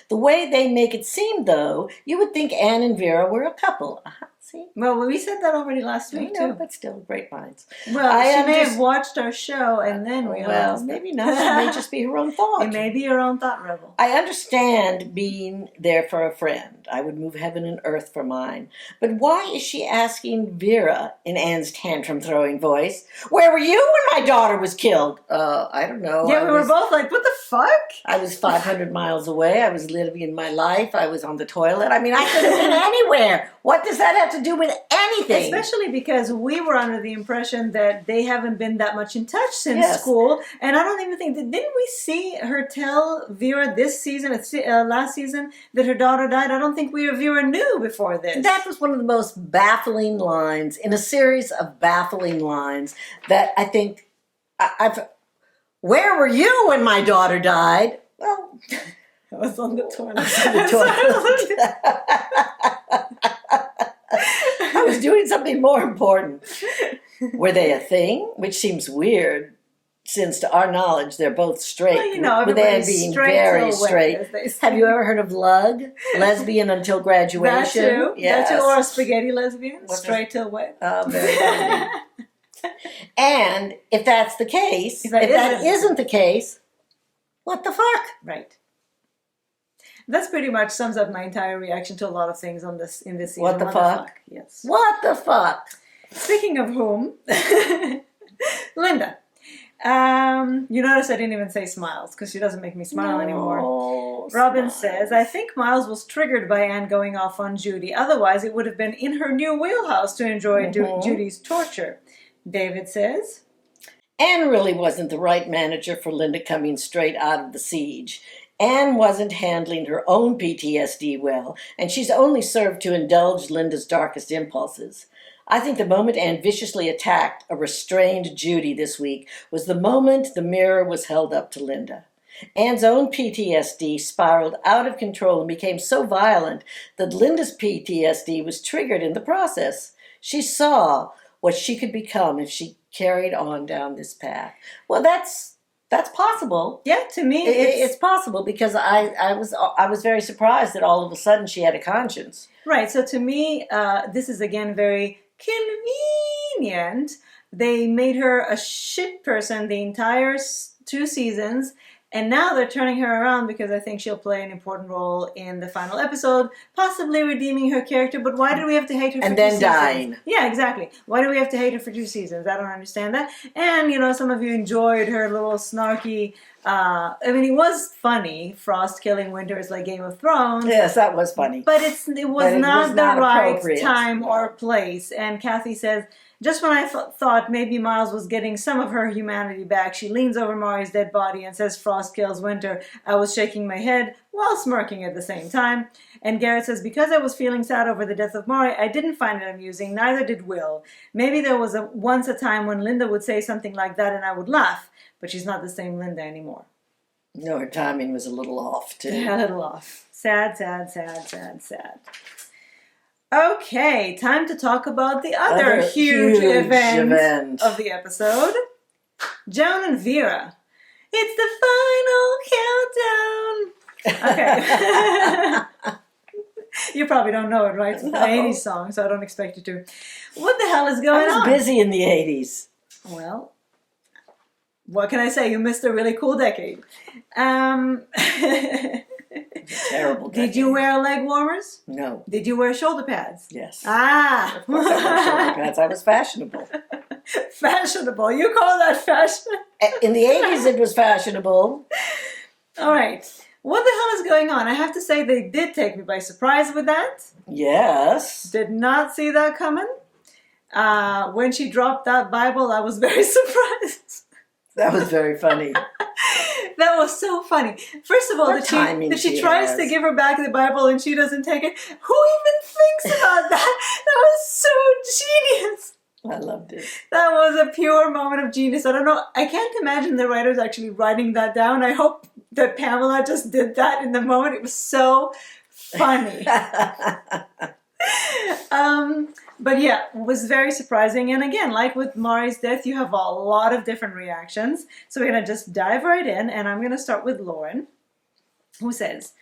The way they make it seem, though, you would think Anne and Vera were a couple. See? Well, we said that already last I week, know, too. but still, great minds. Well, she may have watched our show and then realized. Well, maybe not. She may just be her own thought. It may be her own thought, Rebel. I understand being there for a friend. I would move heaven and earth for mine. But why is she asking Vera, in Anne's tantrum-throwing voice, where were you when my daughter was killed? I don't know. Yeah, we were both like, what the fuck? I was 500 miles away. I was living my life. I was on the toilet. I mean, I could have been anywhere. What does that have to do with anything? Especially because we were under the impression that they haven't been that much in touch since school. And I don't even think, didn't we see her tell Vera this season, last season, that her daughter died? I don't think Vera knew before this. That was one of the most baffling lines in a series of baffling lines that I think where were you when my daughter died? Well, I was on the toilet. I was doing something more important. Were they a thing? Which seems weird, since to our knowledge they're both straight. Well, you know, with Anne being very straight. Have you ever heard of lug? Lesbian until graduation. That too. Yes. That too. Or a spaghetti lesbian. Straight till wet. Oh, very funny. And if that's the case, if that isn't the case, what the fuck? Right. That's pretty much sums up my entire reaction to a lot of things in this season. What the fuck? Yes. What the fuck? Speaking of whom, Linda. You notice I didn't even say Smiles because she doesn't make me smile anymore. Robin says, I think Miles was triggered by Anne going off on Judy. Otherwise, it would have been in her new wheelhouse to enjoy Judy's torture. David says, Anne really wasn't the right manager for Linda coming straight out of the siege. Anne wasn't handling her own PTSD well, and she's only served to indulge Linda's darkest impulses. I think the moment Anne viciously attacked a restrained Judy this week was the moment the mirror was held up to Linda. Anne's own PTSD spiraled out of control and became so violent that Linda's PTSD was triggered in the process. She saw what she could become if she carried on down this path. Well, that's possible. Yeah, to me, it's possible because I was very surprised that all of a sudden she had a conscience. Right. So to me, this is again very convenient. They made her a shit person the entire 2 seasons. And now they're turning her around because I think she'll play an important role in the final episode, possibly redeeming her character. But why did we have to hate her for 2 seasons? And then dying. Yeah, exactly. Why do we have to hate her for 2 seasons? I don't understand that. And, some of you enjoyed her little snarky... it was funny. Frost killing Winter is like Game of Thrones. Yes, that was funny. But it was not the right time no. or place. And Kathy says... Just when I thought maybe Miles was getting some of her humanity back, she leans over Mari's dead body and says Frost kills Winter. I was shaking my head while smirking at the same time. And Garrett says, because I was feeling sad over the death of Mari, I didn't find it amusing, neither did Will. Maybe there was once a time when Linda would say something like that and I would laugh, but she's not the same Linda anymore. No, her timing was a little off, too. A little off. Sad, sad, sad, sad, sad. Okay, time to talk about the other huge event of the episode. Joan and Vera. It's the final countdown. Okay. You probably don't know it, right? It's an 80s song, so I don't expect you to. What the hell is going on? I was busy in the 80s. Well, what can I say? You missed a really cool decade. Terrible decade. Did you wear leg warmers? No. Did you wear shoulder pads? Yes. Ah! Of course I wore shoulder pads. I was fashionable. Fashionable. You call that fashion? In the 80s it was fashionable. All right. What the hell is going on? I have to say they did take me by surprise with that. Yes. Did not see that coming. When she dropped that Bible, I was very surprised. That was very funny. That was so funny. First of all, that she tries to give her back the Bible and she doesn't take it. Who even thinks about that? That was so genius. I loved it. That was a pure moment of genius. I don't know. I can't imagine the writers actually writing that down. I hope that Pamela just did that in the moment. It was so funny. But yeah, it was very surprising. And again, like with Mari's death, you have a lot of different reactions. So we're going to just dive right in. And I'm going to start with Lauren, who says,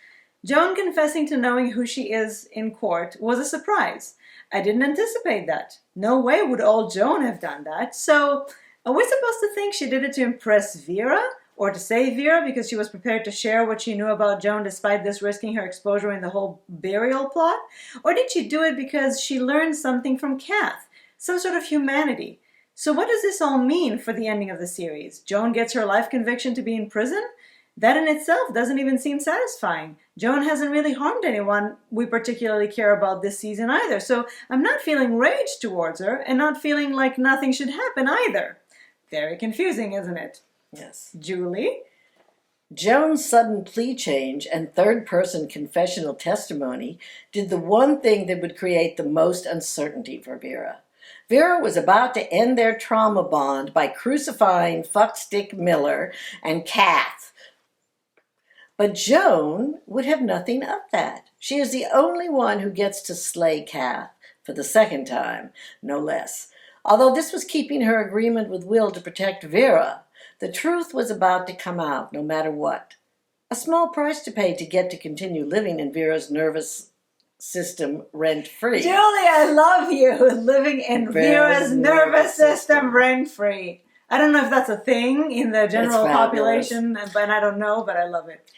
Joan confessing to knowing who she is in court was a surprise. I didn't anticipate that. No way would old Joan have done that. So, are we supposed to think she did it to impress Vera? Or to save Vera because she was prepared to share what she knew about Joan despite this risking her exposure in the whole burial plot? Or did she do it because she learned something from Kath? Some sort of humanity. So what does this all mean for the ending of the series? Joan gets her life conviction to be in prison? That in itself doesn't even seem satisfying. Joan hasn't really harmed anyone we particularly care about this season either, so I'm not feeling rage towards her and not feeling like nothing should happen either. Very confusing, isn't it? Yes. Julie? Joan's sudden plea change and third-person confessional testimony did the one thing that would create the most uncertainty for Vera. Vera was about to end their trauma bond by crucifying Fuckstick Miller and Kath. But Joan would have nothing of that. She is the only one who gets to slay Kath, for the second time, no less. Although this was keeping her agreement with Will to protect Vera, the truth was about to come out no matter what. A small price to pay to get to continue living in Vera's nervous system rent-free. Julie, I love you. Living in Vera's nervous system rent-free. I don't know if that's a thing in the general population, but I don't know, but I love it.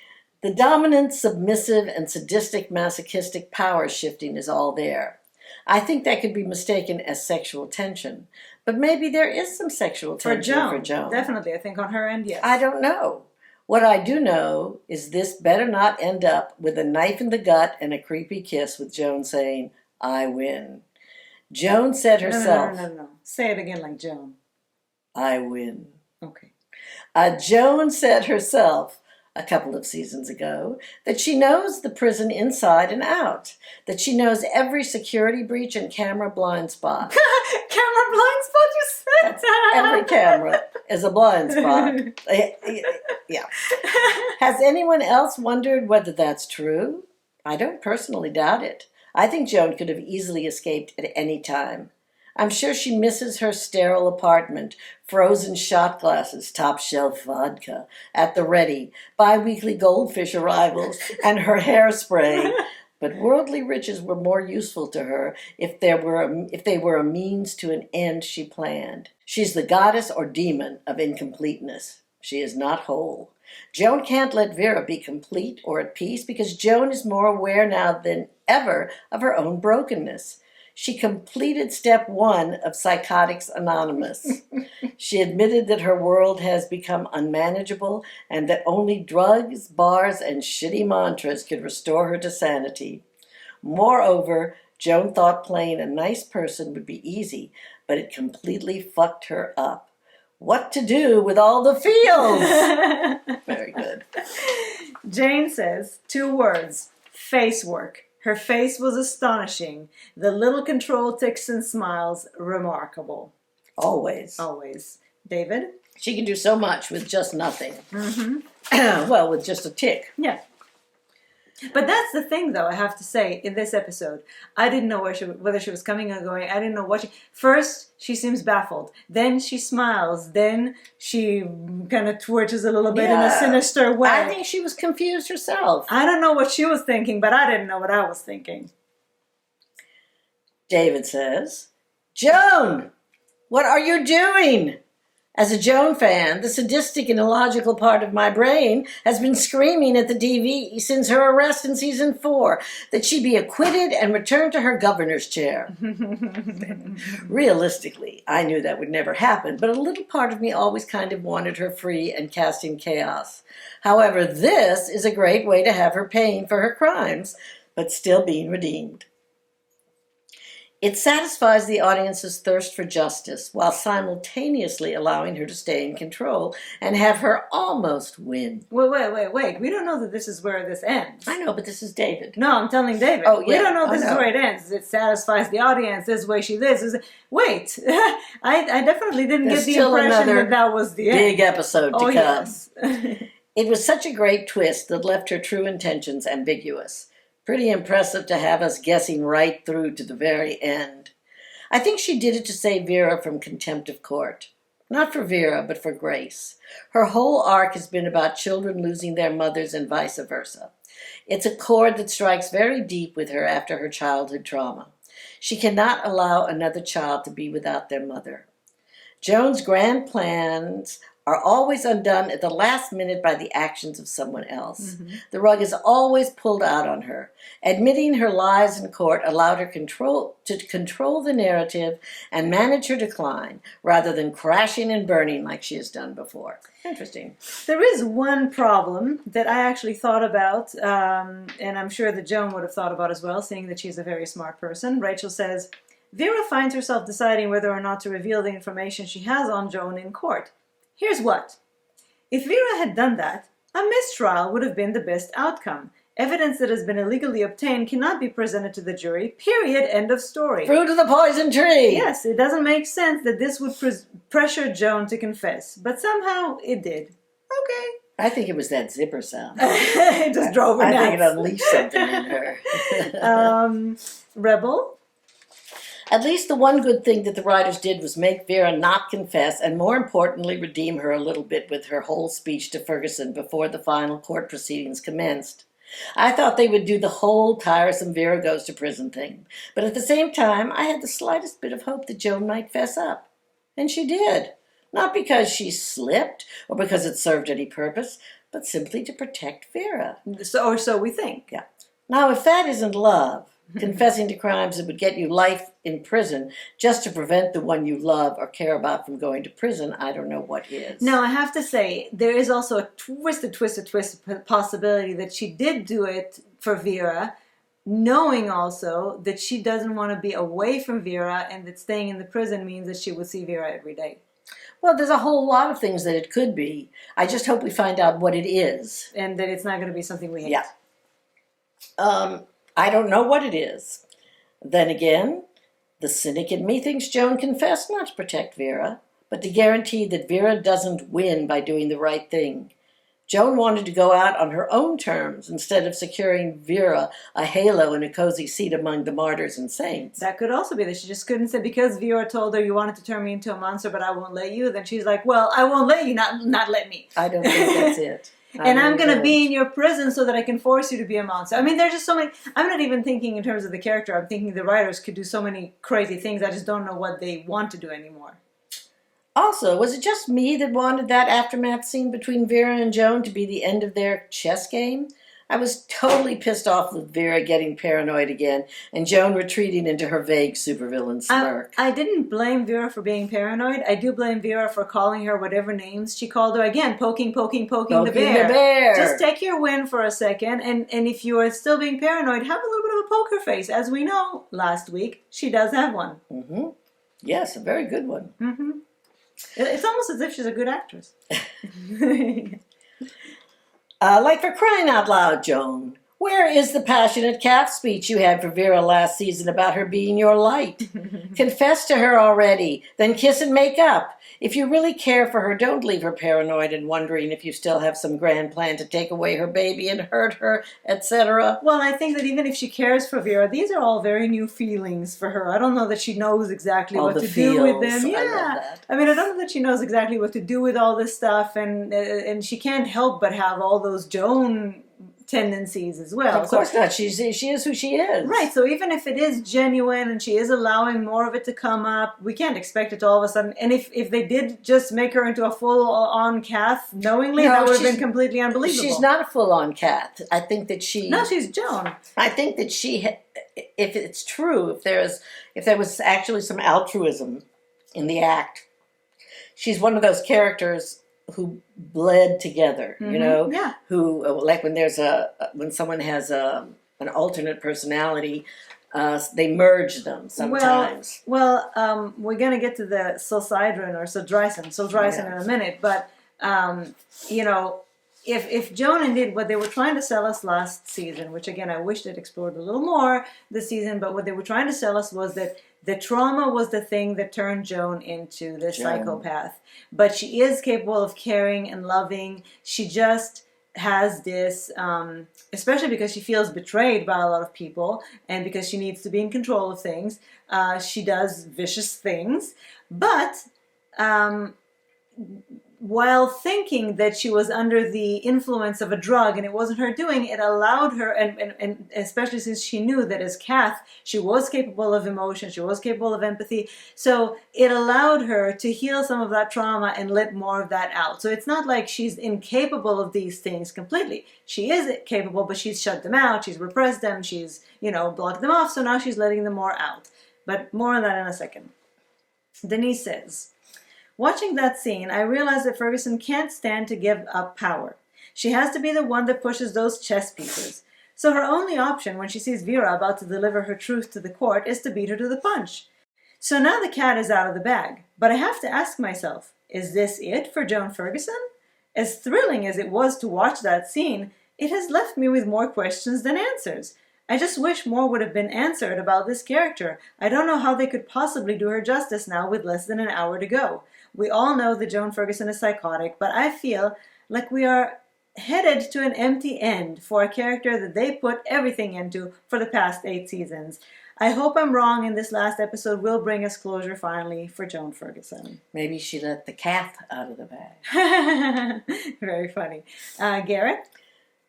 The dominant, submissive, and sadistic masochistic power shifting is all there. I think that could be mistaken as sexual tension, but maybe there is some sexual tension for Joan. Definitely, I think on her end, yes. I don't know. What I do know is this better not end up with a knife in the gut and a creepy kiss with Joan saying, I win. Joan said herself... No. Say it again like Joan. I win. Okay. Joan said herself a couple of seasons ago that she knows the prison inside and out, that she knows every security breach and camera blind spot. Camera blind spot, you said? Every camera is a blind spot. Yeah. Has anyone else wondered whether that's true? I don't personally doubt it. I think Joan could have easily escaped at any time. I'm sure she misses her sterile apartment, frozen shot glasses, top-shelf vodka, at the ready, bi-weekly goldfish arrivals, and her hairspray. But worldly riches were more useful to her if they were a means to an end she planned. She's the goddess or demon of incompleteness. She is not whole. Joan can't let Vera be complete or at peace because Joan is more aware now than ever of her own brokenness. She completed step 1 of Psychotics Anonymous. She admitted that her world has become unmanageable and that only drugs, bars, and shitty mantras could restore her to sanity. Moreover, Joan thought playing a nice person would be easy, but it completely fucked her up. What to do with all the feels? Very good. Jane says 2 words, face work. Her face was astonishing. The little control ticks and smiles, remarkable. Always. Always. David? She can do so much with just nothing. Mm-hmm. Well, with just a tick. Yeah. But that's the thing, though, I have to say, in this episode. I didn't know whether she was coming or going. I didn't know what First, she seems baffled. Then she smiles. Then she kind of twitches a little bit in a sinister way. I think she was confused herself. I don't know what she was thinking, but I didn't know what I was thinking. David says, Joan, what are you doing? As a Joan fan, the sadistic and illogical part of my brain has been screaming at the DV since her arrest in season 4 that she be acquitted and returned to her governor's chair. Realistically, I knew that would never happen, but a little part of me always kind of wanted her free and casting chaos. However, this is a great way to have her paying for her crimes, but still being redeemed. It satisfies the audience's thirst for justice while simultaneously allowing her to stay in control and have her almost win. Wait. We don't know that this is where this ends. I know, but this is David. No, I'm telling David. Oh, yeah. We don't know this is where it ends. It satisfies the audience. This way she lives. Wait. I definitely didn't get the impression that was the end. Big episode to come. Yes. It was such a great twist that left her true intentions ambiguous. Pretty impressive to have us guessing right through to the very end. I think she did it to save Vera from contempt of court. Not for Vera, but for Grace. Her whole arc has been about children losing their mothers and vice versa. It's a chord that strikes very deep with her after her childhood trauma. She cannot allow another child to be without their mother. Joan's grand plans are always undone at the last minute by the actions of someone else. Mm-hmm. The rug is always pulled out on her. Admitting her lies in court allowed her to control the narrative and manage her decline, rather than crashing and burning like she has done before. Interesting. There is one problem that I actually thought about, and I'm sure that Joan would have thought about as well, seeing that she's a very smart person. Rachel says, Vera finds herself deciding whether or not to reveal the information she has on Joan in court. Here's what. If Vera had done that, a mistrial would have been the best outcome. Evidence that has been illegally obtained cannot be presented to the jury, period, end of story. Fruit of the poison tree! Yes, it doesn't make sense that this would pressure Joan to confess, but somehow it did. Okay. I think it was that zipper sound. It just drove her I nuts. think it unleashed something in her. Rebel? At least the one good thing that the writers did was make Vera not confess, and more importantly, redeem her a little bit with her whole speech to Ferguson before the final court proceedings commenced. I thought they would do the whole tiresome Vera goes to prison thing, but at the same time, I had the slightest bit of hope that Joan might fess up. And she did. Not because she slipped, or because it served any purpose, but simply to protect Vera. Or so we think. Yeah. Now, if that isn't love, confessing to crimes that would get you life in prison just to prevent the one you love or care about from going to prison, I don't know what is. Now, I have to say, there is also a twisted possibility that she did do it for Vera, knowing also that she doesn't want to be away from Vera and that staying in the prison means that she would see Vera every day. Well, there's a whole lot of things that it could be. I just hope we find out what it is. And that it's not going to be something we hate. Yeah. I don't know what it is. Then again, the cynic in me thinks Joan confessed not to protect Vera, but to guarantee that Vera doesn't win by doing the right thing. Joan wanted to go out on her own terms instead of securing Vera a halo and a cozy seat among the martyrs and saints. That could also be that she just couldn't say, because Vera told her, you wanted to turn me into a monster, but I won't let you. Then she's like, well, I won't let you, not let me. I don't think that's it. And I'm going to be in your prison so that I can force you to be a monster. I mean, there's just so many. I'm not even thinking in terms of the character. I'm thinking the writers could do so many crazy things. I just don't know what they want to do anymore. Also, was it just me that wanted that aftermath scene between Vera and Joan to be the end of their chess game? I was totally pissed off with Vera getting paranoid again and Joan retreating into her vague supervillain smirk. I didn't blame Vera for being paranoid. I do blame Vera for calling her whatever names she called her. Again, poking the bear. Just take your win for a second, and if you are still being paranoid, have a little bit of a poker face. As we know, last week, she does have one. Mm-hmm. Yes, a very good one. Mm-hmm. It's almost as if she's a good actress. Like for crying out loud, Joan, where is the passionate calf speech you had for Vera last season about her being your light? Confess to her already, then kiss and make up. If you really care for her, don't leave her paranoid and wondering if you still have some grand plan to take away her baby and hurt her, etc. Well, I think that even if she cares for Vera, these are all very new feelings for her. I don't know that she knows exactly what to do with them. Yeah, I mean, I don't know that she knows exactly what to do with all this stuff, and she can't help but have all those Joan tendencies as well. Of course not. She is who she is. Right. So even if it is genuine and she is allowing more of it to come up, we can't expect it to all of a sudden. And if they did just make her into a full-on Kath knowingly, that would have been completely unbelievable. She's not a full-on Kath. I think that she... No, she's Joan. I think that she... If it's true, if there was actually some altruism in the act, she's one of those characters who bled together, you know, yeah. Who, like when someone has an alternate personality, they merge them sometimes. Well, we're going to get to the Sil-Dryson in a minute, but, you know, if Joan did what they were trying to sell us last season, which again, I wish they'd explored a little more this season, but what they were trying to sell us was that the trauma was the thing that turned Joan into the psychopath. But she is capable of caring and loving. She just has this, especially because she feels betrayed by a lot of people and because she needs to be in control of things, she does vicious things. But while thinking that she was under the influence of a drug and it wasn't her doing, it allowed her, and especially since she knew that as Kath, she was capable of emotion, she was capable of empathy, so it allowed her to heal some of that trauma and let more of that out. So it's not like she's incapable of these things completely. She is capable, but she's shut them out, she's repressed them, she's, blocked them off, so now she's letting them more out. But more on that in a second. Denise says, watching that scene, I realized that Ferguson can't stand to give up power. She has to be the one that pushes those chess pieces. So her only option when she sees Vera about to deliver her truth to the court is to beat her to the punch. So now the cat is out of the bag. But I have to ask myself, is this it for Joan Ferguson? As thrilling as it was to watch that scene, it has left me with more questions than answers. I just wish more would have been answered about this character. I don't know how they could possibly do her justice now with less than an hour to go. We all know that Joan Ferguson is psychotic, but I feel like we are headed to an empty end for a character that they put everything into for the past 8 seasons. I hope I'm wrong and this last episode will bring us closure finally for Joan Ferguson. Maybe she let the cat out of the bag. Very funny. Garrett?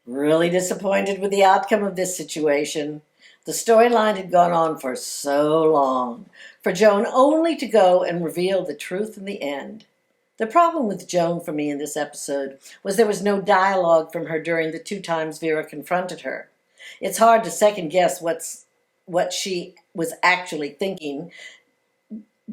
Really disappointed with the outcome of this situation. The storyline had gone on for so long, for Joan only to go and reveal the truth in the end. The problem with Joan for me in this episode was there was no dialogue from her during the 2 times Vera confronted her. It's hard to second guess what she was actually thinking,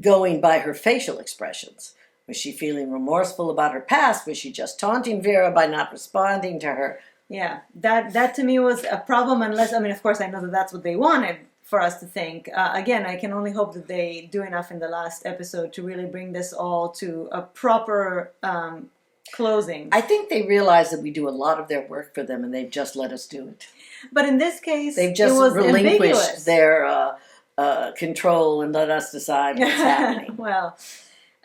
going by her facial expressions. Was she feeling remorseful about her past? Was she just taunting Vera by not responding to her? Yeah, that to me was a problem unless, of course I know that that's what they wanted for us to think. Again, I can only hope that they do enough in the last episode to really bring this all to a proper closing. I think they realize that we do a lot of their work for them and they've just let us do it. But in this case, they've just it was relinquished ambiguous. Their control and let us decide what's happening. Well,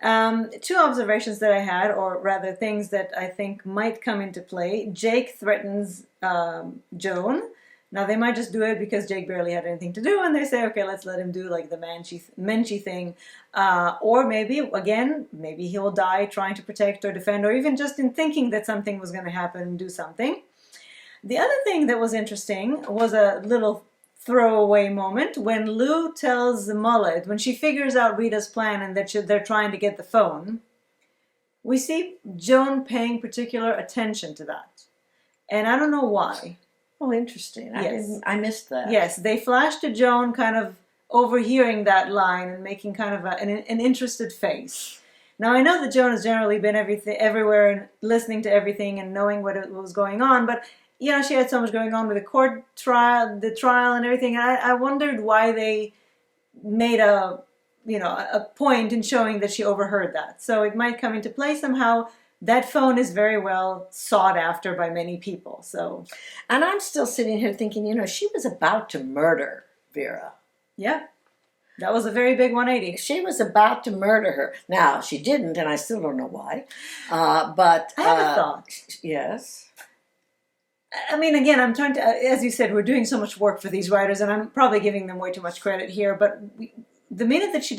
2 observations that I had, or rather things that I think might come into play. Jake threatens Joan. Now they might just do it because Jake barely had anything to do and they say, okay, let's let him do like the Menchie thing. Or maybe he will die trying to protect or defend, or even just in thinking that something was going to happen and do something. The other thing that was interesting was a little throwaway moment when Lou tells Mullet, when she figures out Rita's plan and that they're trying to get the phone, we see Joan paying particular attention to that. And I don't know why. Oh, interesting. Yes. I missed that. Yes, they flash to Joan kind of overhearing that line and making kind of an interested face. Now, I know that Joan has generally been everywhere and listening to everything and knowing what was going on, but she had so much going on with the trial and everything. And I wondered why they made a point in showing that she overheard that. So it might come into play somehow. That phone is very well sought after by many people. So, and I'm still sitting here thinking, she was about to murder Vera. Yeah. That was a very big 180. She was about to murder her. Now, she didn't, and I still don't know why. But I have a thought. Yes. Again, I'm trying to, as you said, we're doing so much work for these writers, and I'm probably giving them way too much credit here, but the minute that she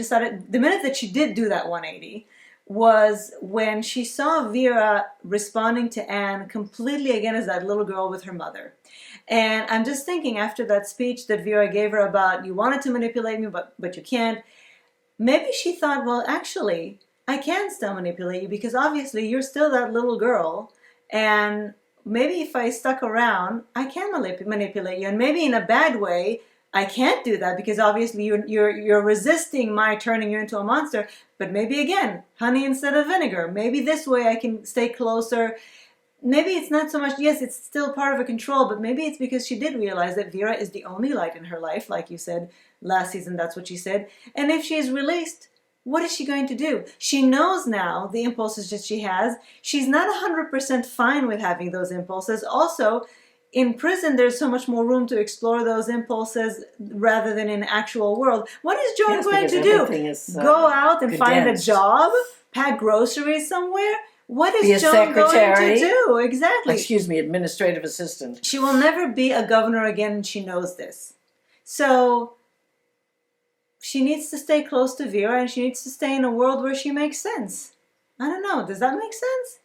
did do that 180 was when she saw Vera responding to Anne completely again as that little girl with her mother. And I'm just thinking after that speech that Vera gave her about, you wanted to manipulate me, but you can't. Maybe she thought, well, actually, I can still manipulate you because obviously you're still that little girl, and maybe if I stuck around, I can manipulate you. And maybe in a bad way, I can't do that because obviously you're resisting my turning you into a monster. But maybe again, honey instead of vinegar. Maybe this way I can stay closer. Maybe it's not so much, yes, it's still part of a control, but maybe it's because she did realize that Vera is the only light in her life, like you said last season, that's what she said. And if she is released, what is she going to do? She knows now the impulses that she has. She's not 100% fine with having those impulses. Also, in prison, there's so much more room to explore those impulses rather than in the actual world. What is Joan going to do? Go out and find a job? Pack groceries somewhere? What is Joan going to do? Exactly. Excuse me, administrative assistant. She will never be a governor again, and she knows this. So she needs to stay close to Vera, and she needs to stay in a world where she makes sense. I don't know. Does that make sense?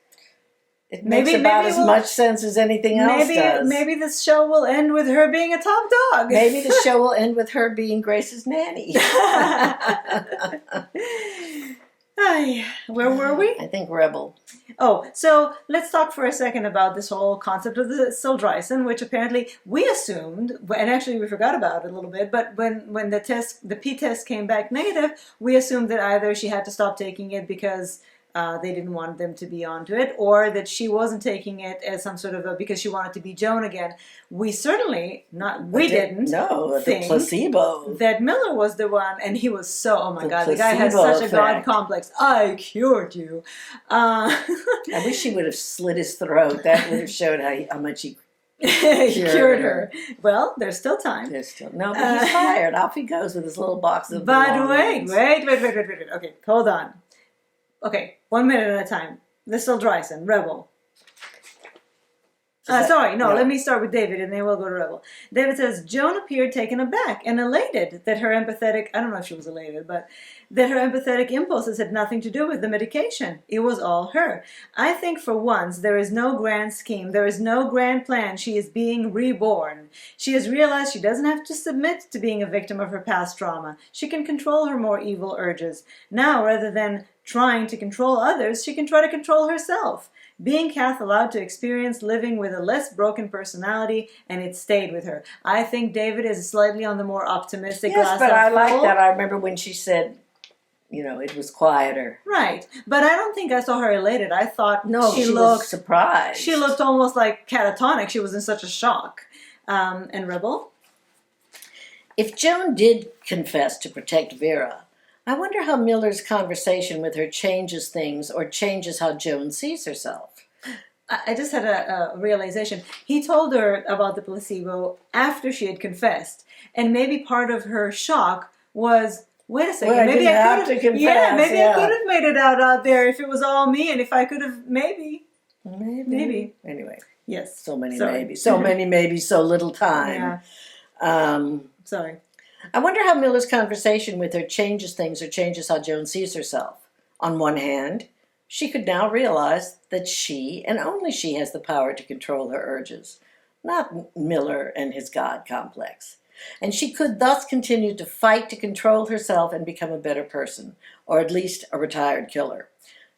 It makes about as much sense as anything else does. Maybe this show will end with her being a top dog. Maybe the show will end with her being Grace's nanny. Where were we? I think Rebel. Oh, so let's talk for a second about this whole concept of the Sildryson, which apparently we assumed, and actually we forgot about it a little bit, but when the P test came back negative, we assumed that either she had to stop taking it because they didn't want them to be onto it, or that she wasn't taking it as some sort of because she wanted to be Joan again. We certainly didn't think the placebo that Miller was the one, and he was so, oh my God, the guy has such a God complex. I cured you. I wish he would have slit his throat. That would have showed how much he cured her. Well, there's still time. No, but he's fired. Off he goes with his little box of But wait. Okay, hold on. Okay, 1 minute at a time. This is Sildryson, Rebel. Let me start with David and then we'll go to Rebel. David says, Joan appeared taken aback and elated that her empathetic, I don't know if she was elated, but that her empathetic impulses had nothing to do with the medication. It was all her. I think for once there is no grand scheme, there is no grand plan. She is being reborn. She has realized she doesn't have to submit to being a victim of her past trauma. She can control her more evil urges. Now, rather than trying to control others, she can try to control herself. Being Kath allowed to experience living with a less broken personality, and it stayed with her. I think David is slightly on the more optimistic glass but I full. like that. I remember when she said, it was quieter. Right. But I don't think I saw her elated. I thought she looked surprised. She looked almost like catatonic. She was in such a shock. And Rebel? If Joan did confess to protect Vera, I wonder how Miller's conversation with her changes things or changes how Joan sees herself. I just had a realization. He told her about the placebo after she had confessed. And maybe part of her shock was, wait a second, maybe I could have made it out there if it was all me and if I could have, maybe. Anyway. Yes. So many maybes. So many maybes, so little time. Yeah. Sorry. I wonder how Miller's conversation with her changes things or changes how Joan sees herself. On one hand, she could now realize that she, and only she, has the power to control her urges, not Miller and his God complex. And she could thus continue to fight to control herself and become a better person, or at least a retired killer.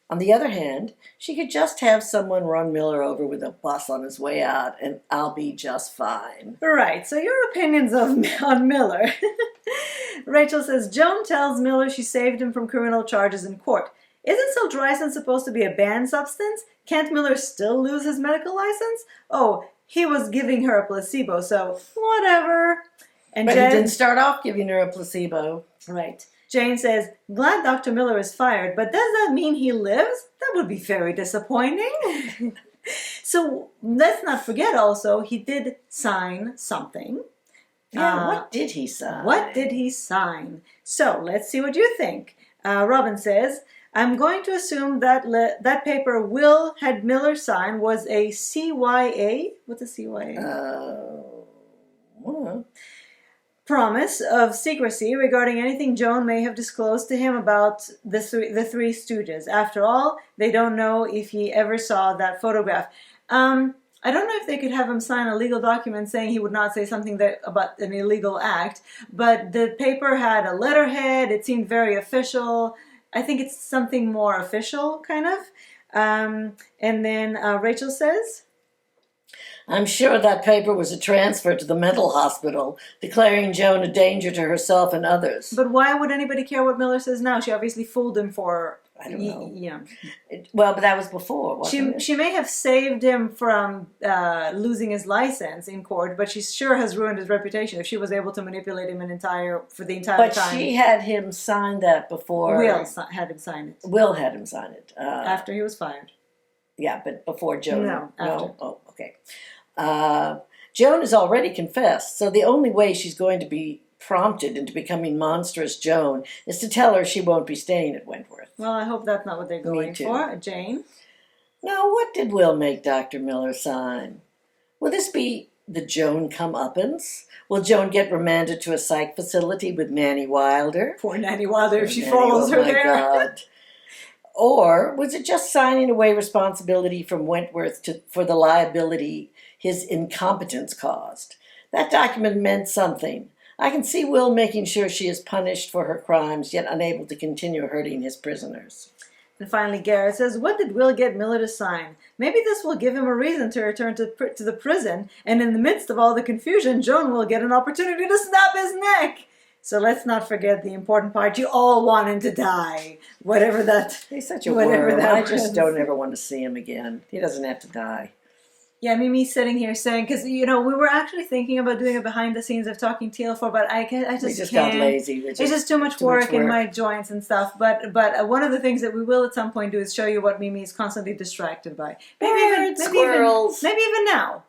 On the other hand, she could just have someone run Miller over with a bus on his way out, and I'll be just fine. Right, so your opinions on Miller. Rachel says, Joan tells Miller she saved him from criminal charges in court. Isn't Sildryson supposed to be a banned substance? Can't Miller still lose his medical license? Oh, he was giving her a placebo, so whatever. But he didn't start off giving her a placebo. Right. Jane says, glad Dr. Miller is fired, but does that mean he lives? That would be very disappointing. So let's not forget also, he did sign something. Yeah, what did he sign? What did he sign? So let's see what you think. Robin says, I'm going to assume that that paper Will had Miller sign was a CYA. What's a CYA? Promise of secrecy regarding anything Joan may have disclosed to him about the Three Stooges. After all, they don't know if he ever saw that photograph. I don't know if they could have him sign a legal document saying he would not say something about an illegal act, but the paper had a letterhead. It seemed very official. I think it's something more official, kind of. And then Rachel says, I'm sure that paper was a transfer to the mental hospital, declaring Joan a danger to herself and others. But why would anybody care what Miller says now? She obviously fooled him for... I don't know. Yeah. Well, but that was before, wasn't it? She may have saved him from losing his license in court, but she sure has ruined his reputation if she was able to manipulate him for the entire time. But she had him sign that before... Will had him sign it. Will had him sign it. After he was fired. Yeah, but before Joan... No, after. No? Oh, okay. Joan has already confessed, so the only way she's going to be prompted into becoming monstrous Joan is to tell her she won't be staying at Wentworth. Well, I hope that's not what they're going for. Jane? Now, what did Will make Dr. Miller sign? Will this be the Joan comeuppance? Will Joan get remanded to a psych facility with Nanny Wilder? Poor Nanny Wilder if she follows her there. Oh, my God. Or was it just signing away responsibility from Wentworth for the liability his incompetence caused? That document meant something. I can see Will making sure she is punished for her crimes, yet unable to continue hurting his prisoners. And finally, Garrett says, what did Will get Miller to sign? Maybe this will give him a reason to return to the prison, and in the midst of all the confusion, Joan will get an opportunity to snap his neck. So let's not forget the important part. You all want him to die. Whatever that... He's such a worm. I just don't ever want to see him again. He doesn't have to die. Yeah, Mimi's sitting here saying, because, we were actually thinking about doing a behind the scenes of Talking Teal for, but I just can't. Got lazy. It's just too much work in my joints and stuff. But one of the things that we will at some point do is show you what Mimi is constantly distracted by. Maybe squirrels. Maybe even now.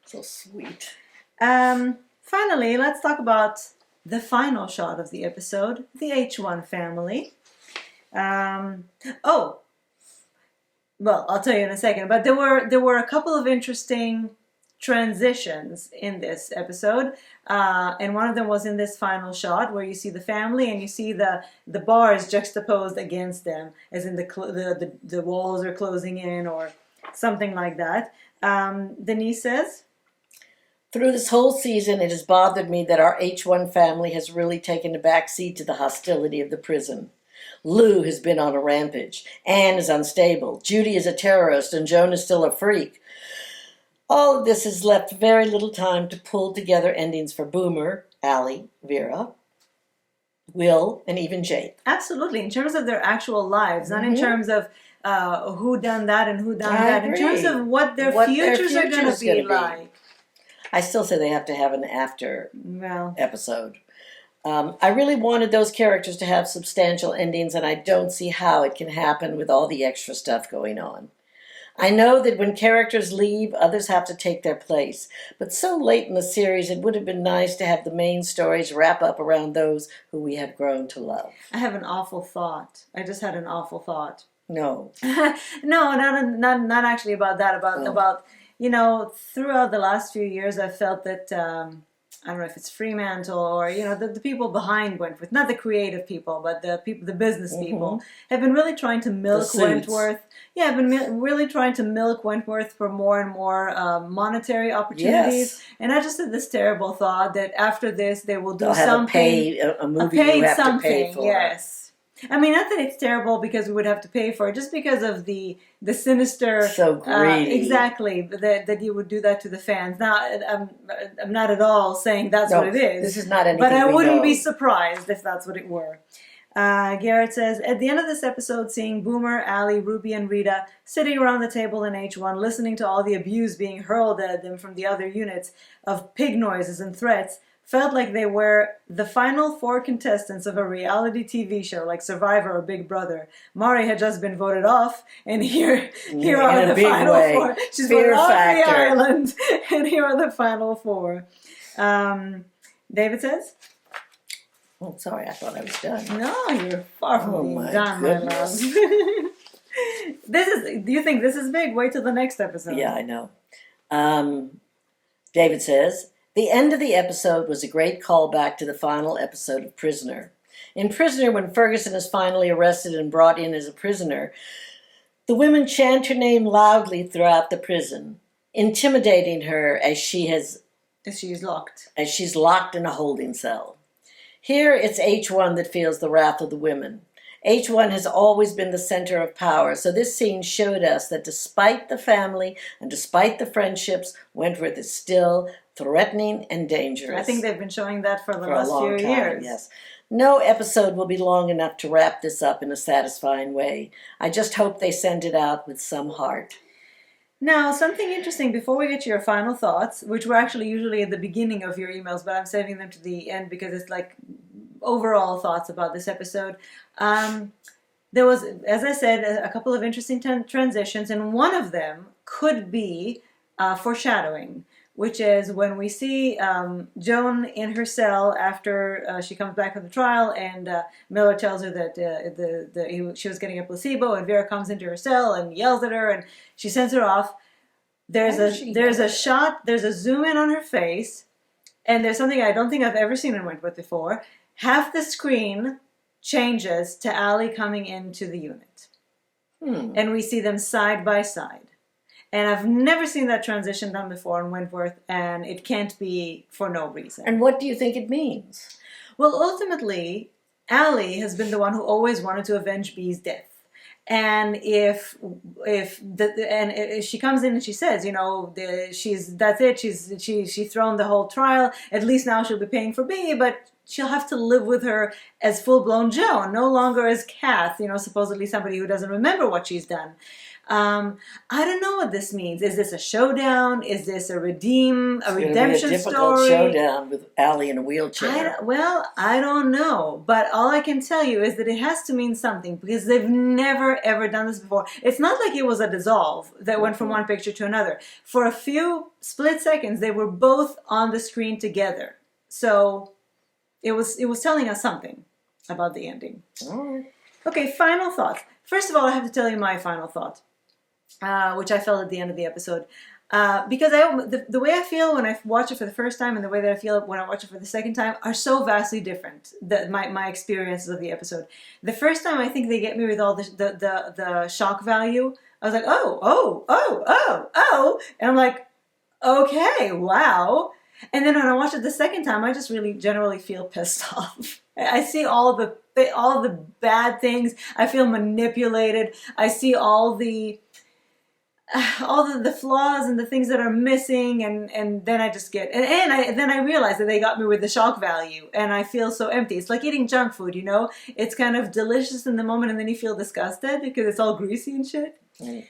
So sweet. Finally, let's talk about the final shot of the episode, the H1 family. Well, I'll tell you in a second, but there were a couple of interesting transitions in this episode, and one of them was in this final shot where you see the family and you see the bars juxtaposed against them, as in the walls are closing in or something like that. Denise says, through this whole season, it has bothered me that our H1 family has really taken a back seat to the hostility of the prison. Lou has been on a rampage. Anne is unstable. Judy is a terrorist, and Joan is still a freak. All of this has left very little time to pull together endings for Boomer, Allie, Vera, Will, and even Jake. Absolutely, in terms of their actual lives, not in terms of who done that and who done that. Agree. In terms of what their futures are going to be like. I still say they have to have an after episode. I really wanted those characters to have substantial endings, and I don't see how it can happen with all the extra stuff going on. I know that when characters leave, others have to take their place, but so late in the series, it would have been nice to have the main stories wrap up around those who we have grown to love. I have an awful thought. I just had an awful thought. No. No, not actually about that. About throughout the last few years, I've felt that, I don't know if it's Fremantle or, the people behind Wentworth, not the creative people, but the business people, have been really trying to milk Wentworth. Yeah, have been really trying to milk Wentworth for more and more monetary opportunities. Yes. And I just had this terrible thought that after this, they will do something. A movie you have to pay for. Yes. I mean, not that it's terrible because we would have to pay for it, just because of the sinister... So greedy. Exactly, that you would do that to the fans. Now, I'm not at all saying that's what it is. This is not anything But I wouldn't know. be surprised if that's what it were. Garrett says, at the end of this episode, seeing Boomer, Allie, Ruby, and Rita sitting around the table in H1, listening to all the abuse being hurled at them from the other units of pig noises and threats, felt like they were the final 4 contestants of a reality TV show like Survivor or Big Brother. Mari had just been voted off, and here are the final 4. She's voted off the island, and here are the final 4. David says? Oh, sorry, I thought I was done. No, you're far from being done, goodness. my love. Do you think this is big? Wait till the next episode. Yeah, I know. David says, the end of the episode was a great callback to the final episode of Prisoner. In Prisoner, when Ferguson is finally arrested and brought in as a prisoner, the women chant her name loudly throughout the prison, intimidating her as she's locked in a holding cell. Here, it's H1 that feels the wrath of the women. H1 has always been the center of power, so this scene showed us that despite the family and despite the friendships, Wentworth is still threatening and dangerous. I think they've been showing that for the last few years. Yes. No episode will be long enough to wrap this up in a satisfying way. I just hope they send it out with some heart. Now, something interesting before we get to your final thoughts, which were actually usually at the beginning of your emails, but I'm saving them to the end because it's like overall thoughts about this episode. There was, as I said, a couple of interesting transitions, and one of them could be foreshadowing, which is when we see Joan in her cell after she comes back from the trial, and Miller tells her that she was getting a placebo, and Vera comes into her cell and yells at her, and she sends her off. There's a shot, there's a zoom in on her face, and there's something I don't think I've ever seen in Wentworth before. Half the screen changes to Allie coming into the unit. And we see them side by side. And I've never seen that transition done before in Wentworth, and it can't be for no reason. And what do you think it means? Well, ultimately, Allie has been the one who always wanted to avenge Bee's death. And if she comes in and she says, you know, that's it. She's thrown the whole trial. At least now she'll be paying for Bee, but she'll have to live with her as full-blown Joan, no longer as Kath, you know, supposedly somebody who doesn't remember what she's done. I don't know what this means. Is this a showdown? Is this a redemption story? It's going to be a difficult showdown with Allie in a wheelchair. I don't know. But all I can tell you is that it has to mean something, because they've never, ever done this before. It's not like it was a dissolve that went from one picture to another. For a few split seconds, they were both on the screen together. So it was telling us something about the ending. All right. Okay, final thoughts. First of all, I have to tell you my final thought. Which I felt at the end of the episode. Because the way I feel when I watch it for the first time and the way that I feel when I watch it for the second time are so vastly different, my experiences of the episode. The first time, I think they get me with all the shock value. I was like, oh. And I'm like, okay, wow. And then when I watch it the second time, I just really generally feel pissed off. I see all the bad things. I feel manipulated. I see all the flaws and the things that are missing, and then I just get then I realize that they got me with the shock value, and I feel so empty. It's like eating junk food, you know. It's kind of delicious in the moment, and then you feel disgusted because it's all greasy and shit.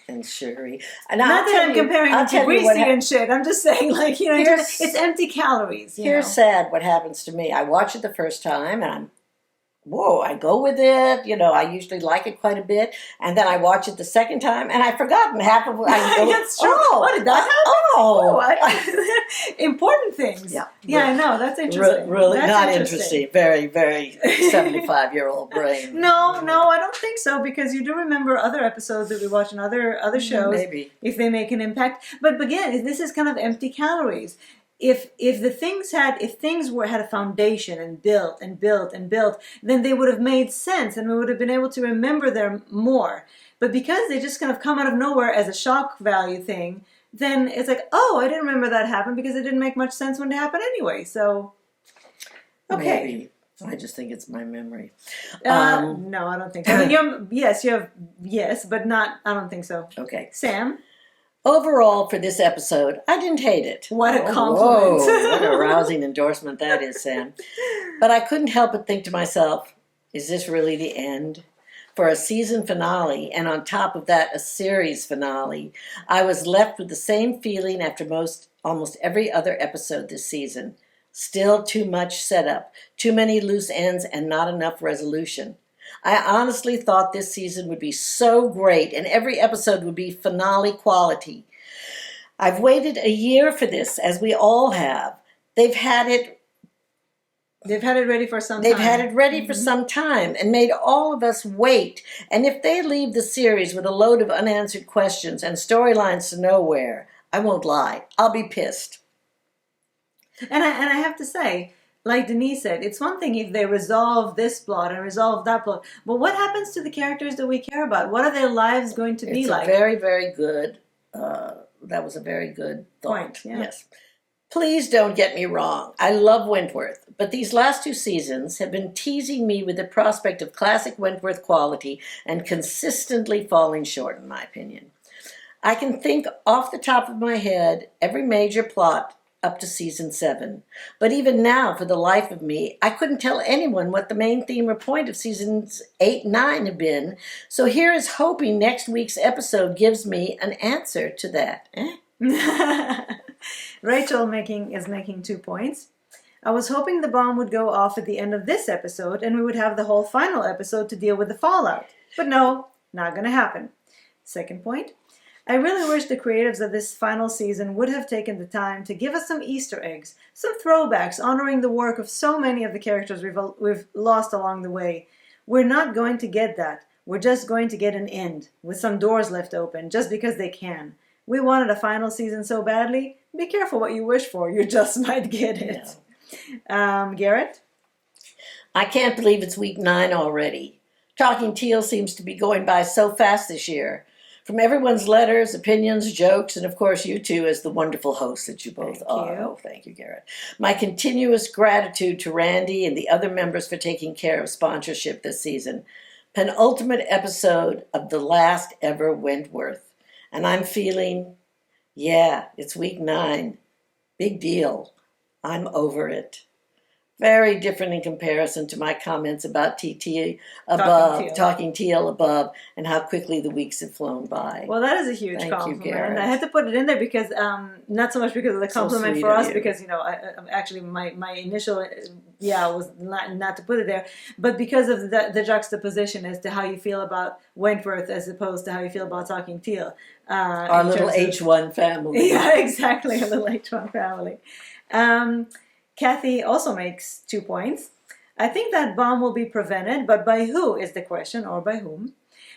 And sugary. And not that I'm comparing it to greasy and shit. I'm just saying, like, you know, it's empty calories. Here's sad what happens to me. I watch it the first time, and I go with it. You know, I usually like it quite a bit. And then I watch it the second time, and I've forgotten half of what I go, That's true. What did that happen? Important things. Yeah, I know. That's interesting. Really that's not interesting. Very, very 75-year-old brain. No, I don't think so, because you do remember other episodes that we watch in other shows. Maybe. If they make an impact. But again, this is kind of empty calories. If things had a foundation and built, then they would have made sense, and we would have been able to remember them more. But because they just kind of come out of nowhere as a shock value thing, then it's like, oh, I didn't remember that happened because it didn't make much sense when it happened anyway. So, okay. Maybe. I just think it's my memory. No, I don't think so. I mean, yes, but not. I don't think so. Okay, Sam. Overall, for this episode, I didn't hate it. What a compliment. Whoa, what a rousing endorsement that is, Sam. But I couldn't help but think to myself, is this really the end? For a season finale, and on top of that, a series finale, I was left with the same feeling after almost every other episode this season. Still too much setup, too many loose ends, and not enough resolution. I honestly thought this season would be so great and every episode would be finale quality. I've waited a year for this, as we all have. They've had it ready for some time. They've had it ready for some time and made all of us wait. And if they leave the series with a load of unanswered questions and storylines to nowhere, I won't lie, I'll be pissed. And I have to say, like Denise said, it's one thing if they resolve this plot and resolve that plot, but what happens to the characters that we care about? What are their lives going to be like? It's very, very good. That was a very good thought. Point, yeah. Yes. Please don't get me wrong. I love Wentworth, but these last 2 seasons have been teasing me with the prospect of classic Wentworth quality and consistently falling short, in my opinion. I can think off the top of my head every major plot up to season 7. But even now, for the life of me, I couldn't tell anyone what the main theme or point of seasons 8 and 9 have been. So here is hoping next week's episode gives me an answer to that. Rachel is making 2 points. I was hoping the bomb would go off at the end of this episode and we would have the whole final episode to deal with the fallout. But no, not going to happen. Second point. I really wish the creatives of this final season would have taken the time to give us some Easter eggs, some throwbacks honoring the work of so many of the characters we've lost along the way. We're not going to get that. We're just going to get an end, with some doors left open, just because they can. We wanted a final season so badly. Be careful what you wish for. You just might get it. Yeah. Garrett? I can't believe it's week 9 already. Talking Teal seems to be going by so fast this year. From everyone's letters, opinions, jokes, and of course you two as the wonderful hosts that you both are. You. Oh, thank you, Garrett. My continuous gratitude to Randy and the other members for taking care of sponsorship this season. Penultimate episode of the last ever Wentworth. And I'm feeling, yeah, it's week 9. Big deal. I'm over it. Very different in comparison to my comments about TT above, Talking Teal above, and how quickly the weeks have flown by. Well, that is a huge compliment. Garrett. I had to put it in there because, not so much because of the compliment for us, because, actually my initial, was not to put it there, but because of the juxtaposition as to how you feel about Wentworth as opposed to how you feel about Talking Teal. Our little H1 family. Yeah, exactly, a little H1 family. Kathy also makes 2 points. I think that bomb will be prevented, but by who is the question, or by whom?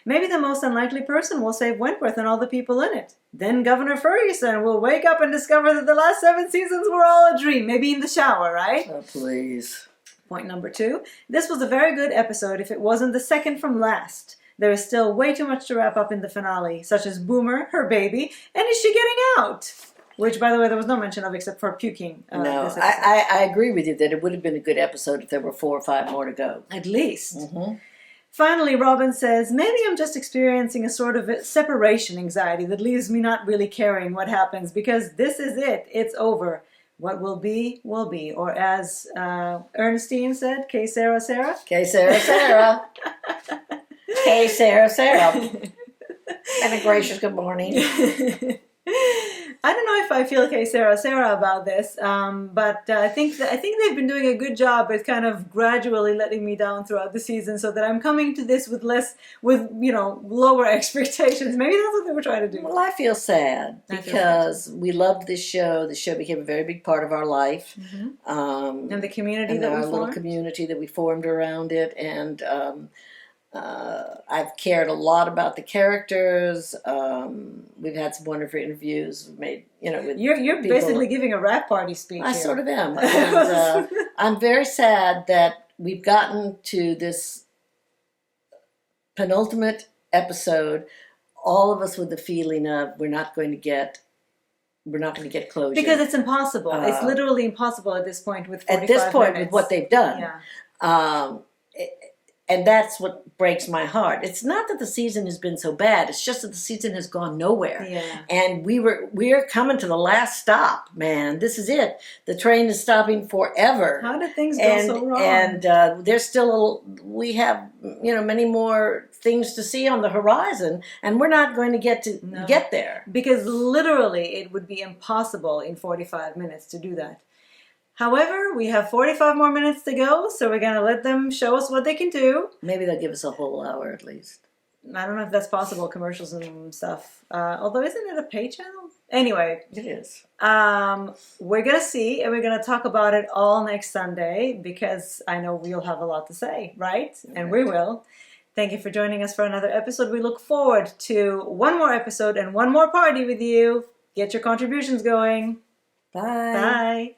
Maybe the most unlikely person will save Wentworth and all the people in it. Then Governor Ferguson will wake up and discover that the last 7 seasons were all a dream, maybe in the shower, right? Oh, please. Point number 2. This was a very good episode if it wasn't the second from last. There is still way too much to wrap up in the finale, such as Boomer, her baby, and is she getting out? Which, by the way, there was no mention of except for puking. No, I agree with you that it would have been a good episode if there were 4 or 5 more to go. At least. Mm-hmm. Finally, Robin says, maybe I'm just experiencing a sort of separation anxiety that leaves me not really caring what happens because this is it. It's over. What will be, will be. Or as Ernestine said, K Sarah Sarah. K Sarah Sarah. K Sarah Sarah. And a gracious good morning. I don't know if I feel K Sarah Sarah about this, but I think they've been doing a good job at kind of gradually letting me down throughout the season, so that I'm coming to this with lower expectations. Maybe that's what they were trying to do. Well, I feel sad because we loved this show. The show became a very big part of our life, and the community and our little community that we formed around it, and. I've cared a lot about the characters. We've had some wonderful interviews. We've made, with you're basically giving a rap party speech. I here. sort of am. And, I'm very sad that we've gotten to this penultimate episode. All of us with the feeling of we're not going to get closure because it's impossible. It's literally impossible at this point with 45 at this point minutes. with what they've done. Yeah. And that's what breaks my heart. It's not that the season has been so bad. It's just that the season has gone nowhere. Yeah. And we're coming to the last stop, man. This is it. The train is stopping forever. How did things go so wrong? And there's we have many more things to see on the horizon, and we're not going to get there. Because literally it would be impossible in 45 minutes to do that. However, we have 45 more minutes to go, so we're going to let them show us what they can do. Maybe they'll give us a whole hour at least. I don't know if that's possible, commercials and stuff. Although, isn't it a pay channel? Anyway. It is. We're going to see, and we're going to talk about it all next Sunday, because I know we'll have a lot to say, right? And we will. Thank you for joining us for another episode. We look forward to one more episode and one more party with you. Get your contributions going. Bye. Bye.